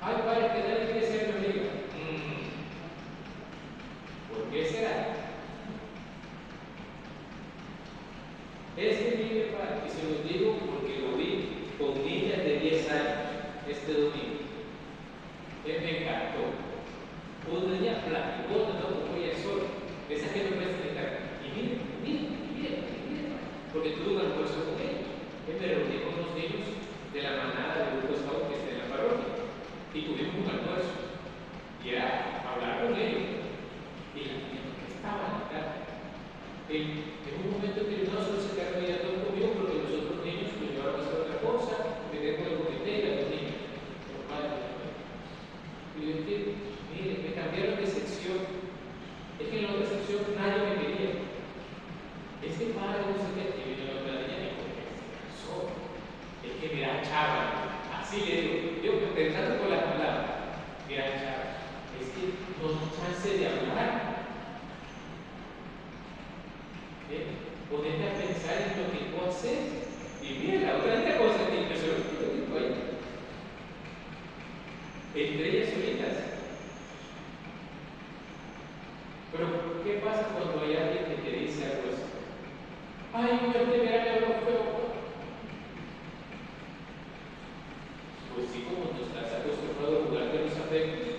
Ay, padre, que nadie quiere ser mi amiga. ¿Por qué será? Es que mire, padre, y se lo digo porque lo vi con niñas de 10 años este domingo. Me encantó. Una niña platicona, no como ella sola. Esa que me presta de carga. Y mire, porque tuve un almuerzo con ellos. Me reuní con unos niños de la manada del grupo Scout que está en la parroquia. Y tuvimos un almuerzo. Y era hablar con ellos. Y la niña estaba acá. En un momento que no solo se quedaron mirando conmigo porque los otros niños lo llevaron a hacer otra cosa, porque tengo el comité y los niños. Y yo entiendo, mire, me cambiaron de sección. Es que en la otra sección nadie me quería. Es que padre, no sé qué, y vino la otra niña y me dijo, se cansó. Es que mira, chava, así le digo, yo pensando con las palabras, mira, chava, es que no hay chance de hablar. Ponete a pensar en lo que tú haces. Y mira, la otra cosa que yo se lo digo ahí. Entre ellas solitas. Pero, ¿qué pasa cuando hay alguien que te dice algo así? Ay, no, este verano algo feo. Pues sí, como tú estás acostumbrado a jugar de los afectos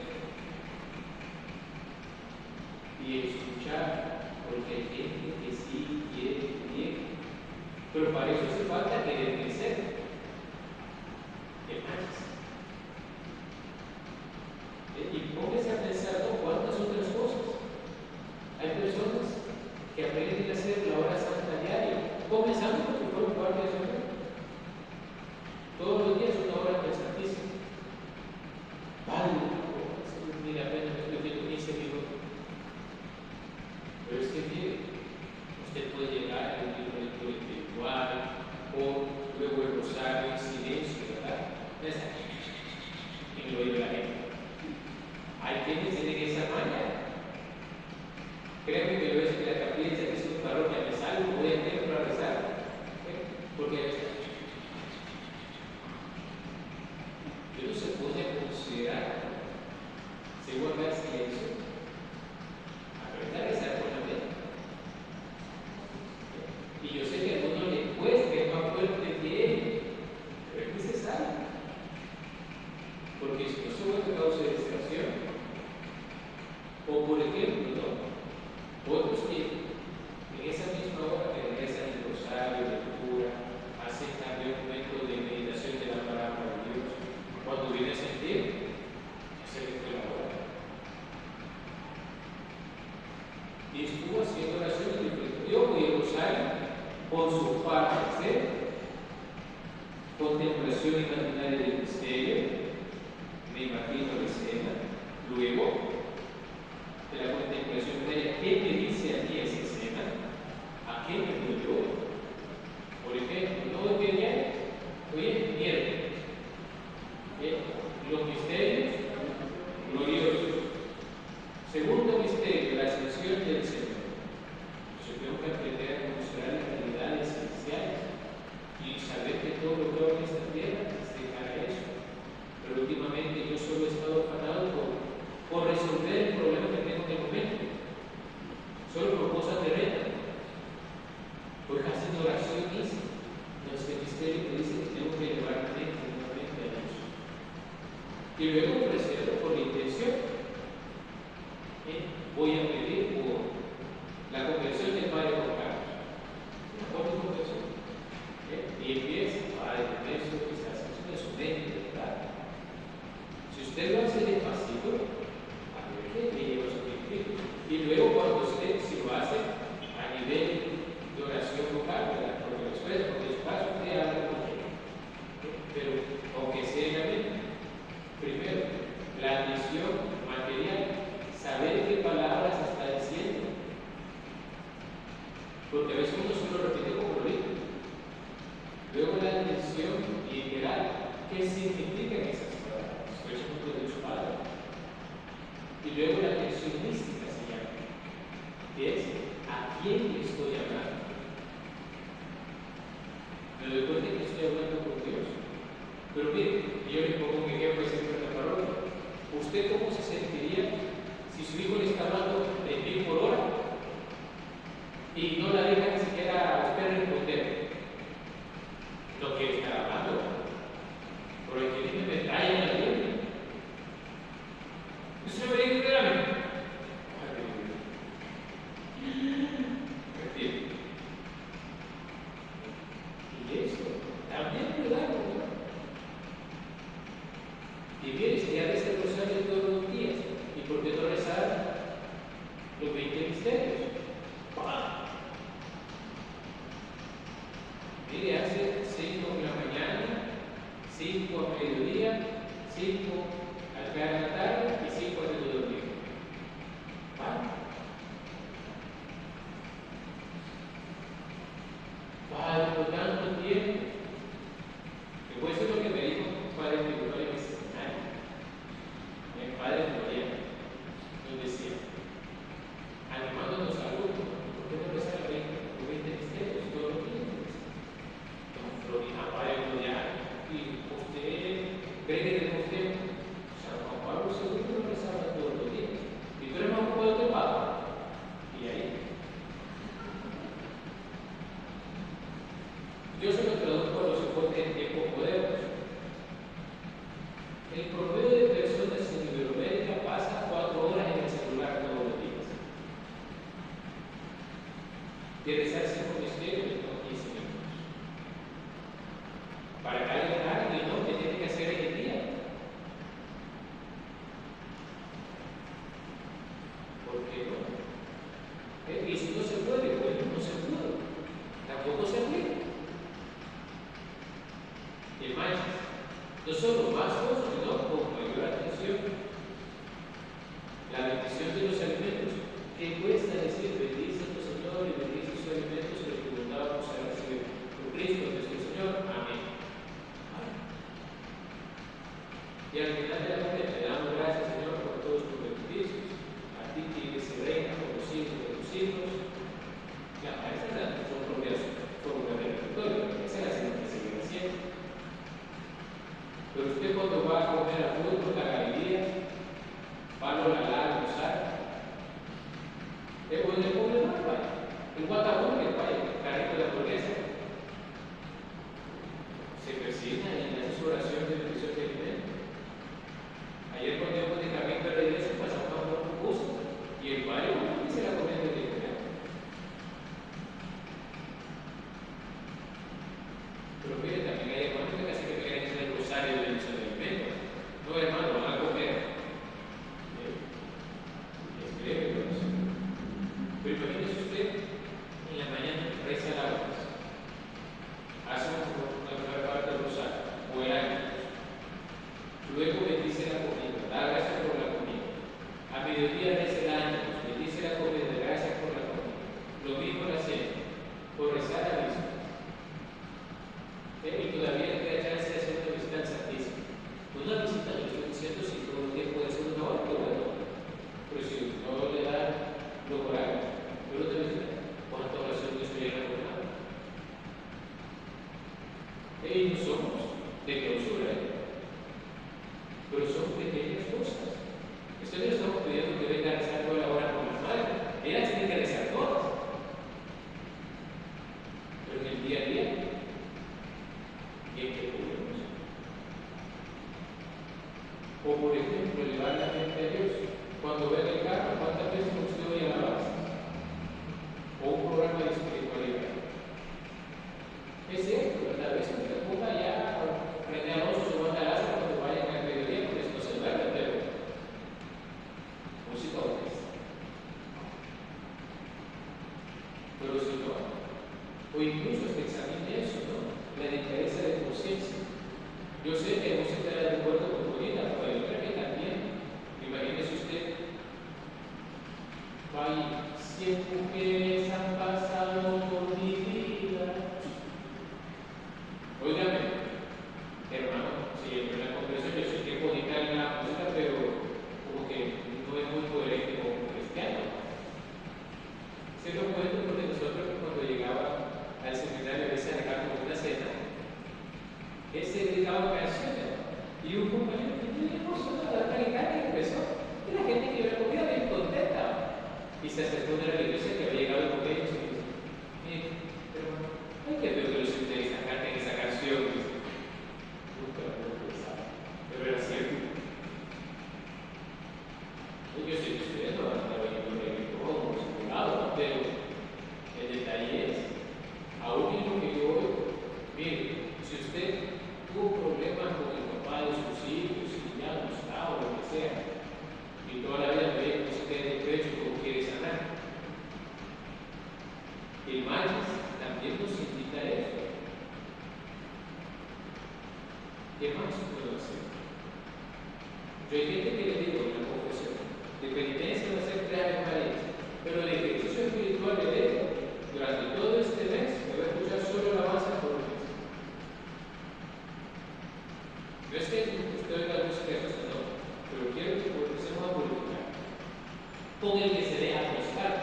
y escuchar, porque hay gente que sí quiere bien, pero para eso hace falta querer crecer. ¿Qué más? Y póngase a pensar, ¿no? ¿Cuántas otras cosas? Hay personas que aprenden a hacer la hora santa diaria, comenzando porque fueron guardia de Señor. Todos los días una hora del Santísimo. Vale, mira, apenas me estoy viendo 15 minutos. Pero es que mire, usted puede llegar a un libro de lectura espiritual o luego el rosario en silencio, ¿verdad? En el oído de la gente. Hay quienes tienen esa maña. Créanme que yo veces que la capilla dice que es una parroquia, me salgo, voy a templo a rezar. Porque yo no se puede considerar, se guarda el silencio, aprender a rezar con la mente. Y yo sé que a algunos les cuesta, que es más fuerte que él, pero es necesario. Porque si no se vuelve causa de distracción, o por ejemplo, ¿no? Otros que en esa misma hora que rezan el rosario, lectura, hacen también un momento de meditación de la palabra de Dios. Cuando viene a sentir, ya se le fue la hora. Y estuvo haciendo oración rosario por su parte, ¿sí? Contemplación imaginaria del misterio, me imagino la escena. Luego, de la contemplación imaginaria, ¿qué me dice a mí esa escena? ¿A qué me doy yo? Por ejemplo, ¿todo qué día? Hoy es miércoles. Los misterios gloriosos. Segundo misterio, la ascensión del Señor. Yo tengo que aprender a conocer las realidades esenciales y saber que todo lo que hago en esta tierra es dejar eso. Pero últimamente yo solo he estado afanado por resolver el problema que tengo en el momento, solo por cosas terrenas. Pues haciendo oración dice, este misterio me dice que tengo que elevar la mente nuevamente a Dios. Y luego ofrecerlo por la intención. Voy a pedir por la conversión del Padre Juan Carlos. Una buena conversión. Y empieza, Padre, con eso que está haciendo de su mente, ¿verdad? Si usted lo hace despacito, a ver qué le lleva su tiempo. Y luego cuando usted, si lo hace a nivel de oración vocal, ¿verdad? Porque lo expresa, porque su paso usted habla con él. Pero aunque sea en la mente, primero, la admisión material, saber qué palabras está diciendo. Porque a veces uno solo repite como lo dice. Luego la atención literal, ¿qué significan esas palabras? Por eso no puede su padre. Y luego la atención mística se llama, que es ¿a quién le estoy hablando? Me doy cuenta que estoy hablando con Dios. Pero mire, yo le pongo un ejemplo siempre en la parroquia. ¿Usted cómo se sentiría si su hijo le está hablando de 1000 por hora y no la deja ni siquiera a usted responder? No quiere estar hablando. Por el que me trae en la Biblia. Eso me dice claramente. Y eso también me da, ¿no? Y bien, si ya reza el rosario todos los días, ¿y por qué no rezar los 20 misterios? ¡Pam! Mire, hace 5 en la mañana, 5 a mediodía, 5 al caer de la tarde y 5 antes de dormir. ¡Pam! Padre, por tanto tiempo. Después es lo que me dijo un padre espiritual en mi seminario. El padre Floriano nos decía, animándonos a alumnos, ¿por qué no rezar los 20 misterios todos los días? Don Floriano, padre Floriano, y usted cree que tenemos tiempo. O sea, Juan Pablo II no rezaba todos los días. Y tú eres más ocupado que el Papa. Y ahí. Yo se lo traduzco a los soportes en tiempos modernos. El promedio de personas en Iberoamérica pasa 4 horas en el celular todos los días. De rezar 5 misterios en 15 minutos. Para calentar y no, ¿qué tiene que hacer en el día? ¿Por qué no? Y si no se puede, bueno, no se pudo. Tampoco se puede. Y más, no solo más cosas, sino con mayor atención. La bendición de los alimentos. ¿Qué cuesta decir, bendice tu Señor y bendice sus alimentos que te preguntábamos a recibir? Por Cristo nuestro Señor. Amén. Y al final de la comida le damos gracias, Señor, por todos tus beneficios. A ti que se reina por los siglos de los siglos. Ya, esas son propias fórmulas de repertorio, esa es la segunda que seguirá haciendo. Pero usted cuando va a comer a fútbol, la galería, Pablo la almorzar, es bueno el pobre no vaya. El guatabón que vaya, el carrito de la hamburguesa, se persigna y hace su oración de bendición de alimento. Ayer cuando íbamos de camino a la iglesia pasamos por un bus y el padre no se la comiendo de alimento. Pero mire, también hay hermanos que casi que quieren hacer el rosario de bendición de alimento. No, hermano, van a comer. Es breve, pero imagínese usted en la mañana mediodía reza el ánimo, bendice la comida, gracias por la comida. Lo mismo la cena, por rezar a la misa. Y todavía le queda chance de hacer una visita al Santísimo. Una visita, yo estoy diciendo, si todo el tiempo puede ser una hora, bueno. Pero si no le da los horarios, yo no te visita. ¿Cuántas oraciones estoy en la jornada? Y no somos de clausura, pero son pequeñas cosas. Esto no estamos pidiendo que venga a rezar toda la hora con las madres. Ellas tienen que rezar todas. Pero en el día a día, ¿y en qué podemos? O por ejemplo, llevar la gente a Dios. Cuando ven el carro, ¿cuántas veces usted oye alabanza? O un programa de espiritualidad. Es cierto, ¿verdad? A veces usted ponga ya René Alonso su banda láser cuando vayan al mediodía, porque no se duerme, pero música orquesta. Pero si no, o incluso hasta examine eso, ¿no? La delicadeza de conciencia. Yo sé que no se está de acuerdo con Corina, pero yo creo que también, imagínese usted, hay 100 mujeres han pasado por mi vida. Óigame, hermano, si en la conversación yo sé que es bonita la música, pero como que no es muy coherente como cristiano. Se lo cuento porque nosotros cuando llegaba al seminario a veces dejábamos una cena, él se dedicaba canciones y un compañero que tiene emocionado la calidad que empezó, y la gente que iba a comida bien contenta. Y se acercó de la iglesia que había llegado con ellos y dice, mire, hermano, hay que ver que los seminaristas canten esa canción. Nunca lo pensaba, pero era cierto. Yo sé que ustedes no van a estar oyendo reggaetón, simulado, pero el detalle es, aún en lo que yo oigo, mire, si usted tuvo problemas con el papá de sus hijos, y ya no está o lo que sea, y toda la vida ve que se quede de pecho como quiere sanar. El Magis también nos invita a eso. ¿Qué más puedo hacer? Yo hay gente que le digo en la confesión, de penitencia va a ser 3 Ave Marías, pero el ejercicio espiritual de él, durante todo este mes, me va a escuchar solo la base por el mes. No es que usted oiga la música de Cristo, no, pero quiero que empecemos a purificar con el que se deja acostar.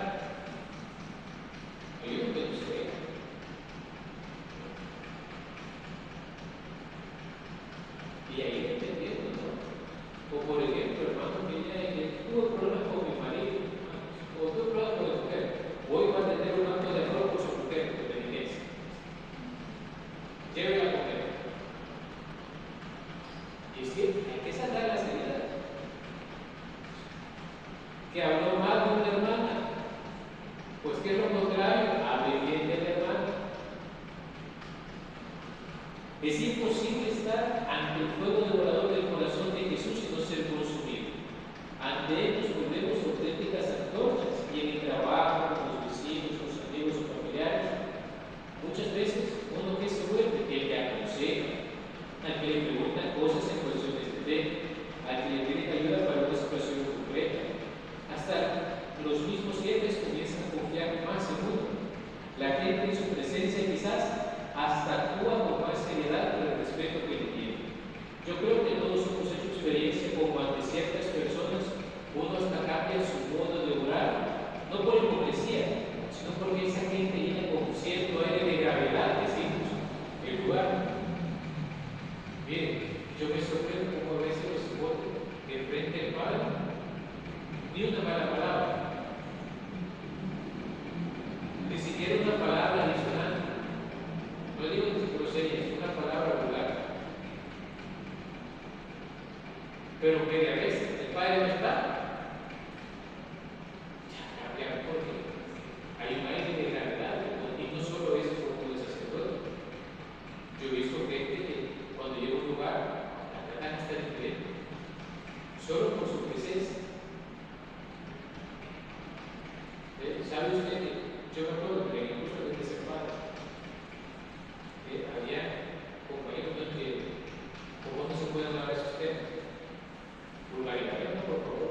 Yo no tengo usted. Y ahí entendiendo, ¿no? O por ejemplo, hermano, que tuvo problemas con mi marido, o tuvo problemas con la mujer, hoy va a tener un acto de amor por su mujer, de penitencia. Llévela a comer. Y es que hay que sacar las heridas. Que habló mal de una hermana, pues que es lo contrario, hable bien de la hermana. Es imposible estar ante el fuego devorador del corazón de Jesús y no ser consumido. Ante él nos volvemos auténticas antorchas, y en el trabajo, con los vecinos, con los amigos o familiares, muchas veces uno que se vuelve, el que aconseja, al que le preguntan cosas en cuestiones de fe, al que le piden ayuda para una situación concreta. Hasta los mismos jefes comienzan a confiar más en uno. La gente en su presencia quizás hasta actúa con más seriedad por el respeto que le tiene. Yo creo que todos hemos hecho experiencia como ante ciertas personas, uno hasta cambia su modo de orar, no por hipocresía, sino porque esa gente viene con cierto aire de gravedad, decimos, el lugar. Miren, yo me sorprendo como a veces los ponen enfrente del Padre, ni una mala palabra, ni siquiera una palabra adicional. No digo grosería, es una palabra vulgar. Pero que a veces el Padre no está, ya cambia, porque hay un aire de gravedad, y no solo eso como el sacerdote. Yo he visto gente que cuando llega a un lugar, la tratan hasta diferente, solo por su presencia. ¿Sabe usted que yo me acuerdo que en el curso de Desembarco había compañeros que, ¿cómo no se pueden hablar de esos temas? Vulgaridad, no, por favor.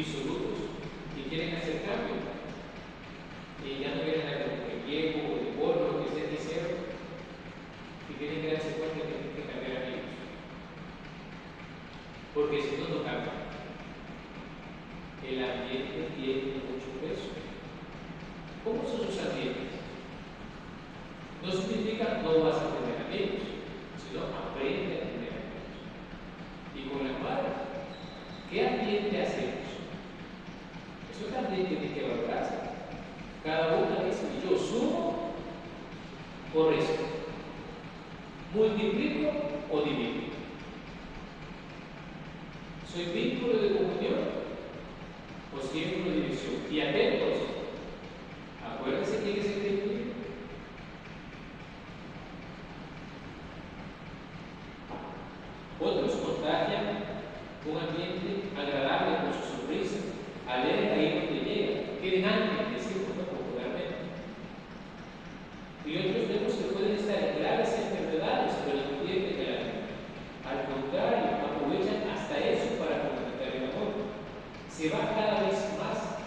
disolutos y quieren hacer cambio. Y ya no quieren algo de viejo o de polvo, que sea hicieron, y tienen que darse cuenta que tienen que cambiar amigos. Porque si no, no cambia. El ambiente tiene mucho peso. ¿Cómo son sus ambientes? No significa no vas a tener amigos, sino aprende a tener amigos. Y con la madre, ¿qué ambiente hacemos? Eso también tiene que valorarse. Cada una dice, yo sumo o resto, multiplico o divido. ¿Soy vínculo de comunión o círculo de división? Y atentos, acuérdense quién es el vínculo. Otros contagian un ambiente agradable con su sonrisa, alegre ahí donde llega, tienen ánimo, decimos popularmente. Y otros vemos que pueden estar en graves enfermedades, pero no pierden el ánimo. Al contrario, aprovechan hasta eso para comunicar el amor. Se va cada vez más,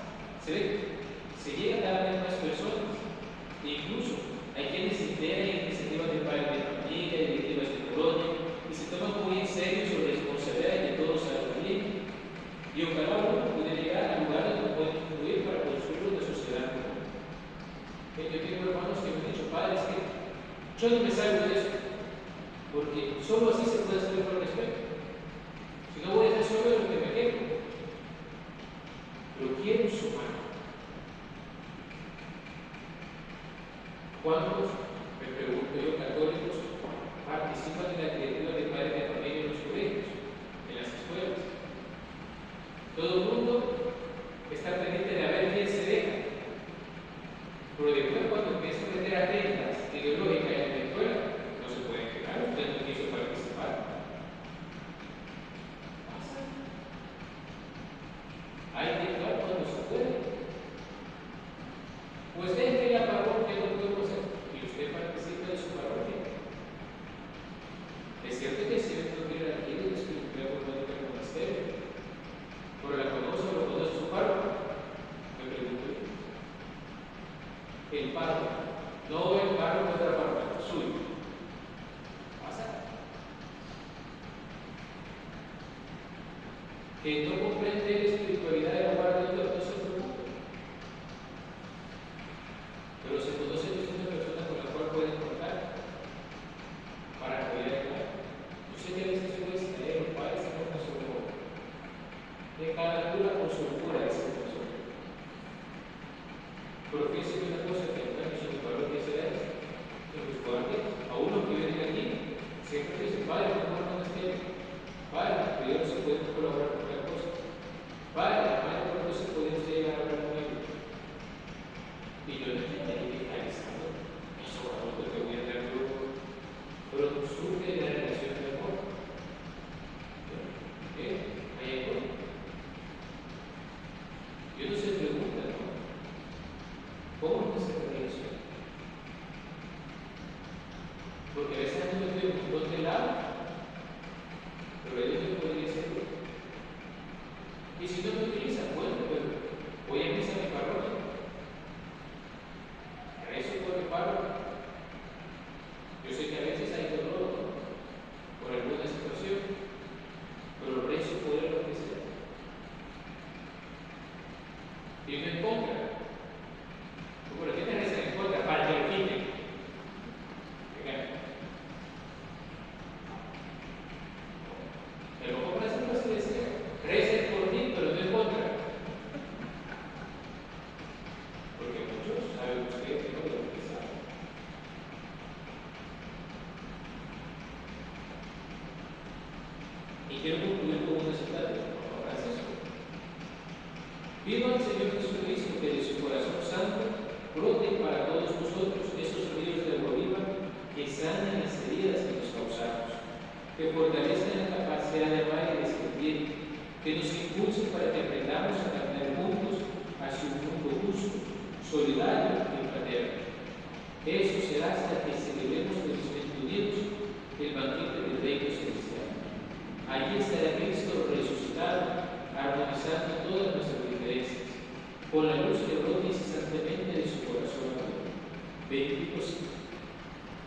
se llega cada vez más personas. E incluso hay quienes se integran en iniciativas de padres de familia, directivas de colonia, y se toman muy en serio su responsabilidad de que todo salga bien. Y ojalá uno pueda llegar a lugares donde pueden influir para construir una sociedad común. Yo tengo hermanos que me han dicho, padres, que yo no me salgo de eso, porque solo así se puede hacer con respeto. Si no voy a hacer solo lo que me quedo, pero quiero sumar. ¿Cuántos, me pregunto yo, católicos, participan en la criatura de padres de familia en los colegios, en las escuelas? Todo el mundo está pendiente de a ver quién se deja. Pero después, cuando empieza a meter agendas ideológicas en la escuela, no se pueden quedar, usted no quiso participar. Pasa. Hay que actuar cuando se puede. Pues deje la parroquia lo podemos hacer y usted participa de su parroquia. Es cierto que si no quiere aquí, es que usted va a el monasterio, pero la conoce o lo conoce su párroco. Me pregunto yo. El párroco, no el párroco de la parroquia, suyo. Pasa. Que no comprende la espiritualidad de la guardia de Dios, no se preocupe. Pero se conoce que es una persona con la cual pueden contar para poder ayudar. Yo sé que a veces yo voy a leer los padres en una sola boca. De cada cura con su locura, dice el profesor. Pero fíjense que una cosa que acá en su parroquia se da es que los guardias, a uno que viene aquí, siempre dicen, padre, no guardan las tiendas. Padre, pero yo no se pueden colaborar con tal cosa. Padre, hermano, ¿por qué se puede usted llegar a hablar con ellos? Y yo no entiendo que está pensando, eso es lo que voy a dar yo, pero surge de la relación de amor. Hay amor. Y uno se pregunta, ¿no? ¿Cómo es esa relación? Porque a veces no me veo un montón de lado, pero ellos me podrían ser. Y si no me utilizan, bueno, pero voy a misa a mi parroquia. Rezo por mi párroco. Yo sé que a veces hay dolor, ¿no? Por alguna situación, pero rezo por lo que sea. Y no en contra. ¿Por qué me rezan en contra? Para que lo quiten. Pero como eso no se decía, recen por mí, pero no en contra. Porque muchos saben ustedes que no lo que saben. Y quiero concluir con una cita de Papa Francisco. Pido al Señor Jesucristo que de su corazón santo broten para todos nosotros esos ríos de agua viva que sanen las heridas que nos causamos, que fortalezcan la capacidad de amar y de sentir, que nos impulsen para que aprendamos a caminar juntos hacia un mundo justo, solidario y fraterno. Eso será hasta que celebremos felizmente unidos el banquete del reino celestial. Allí estará Cristo resucitado, armonizando todas nuestras con la luz que brota incesantemente de su corazón abierto. Bendito sea.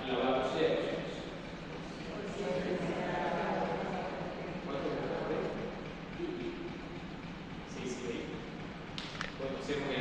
Alabado sea Jesús. ¿Cuánto me tardé? Sí, sí. Bueno, hacemos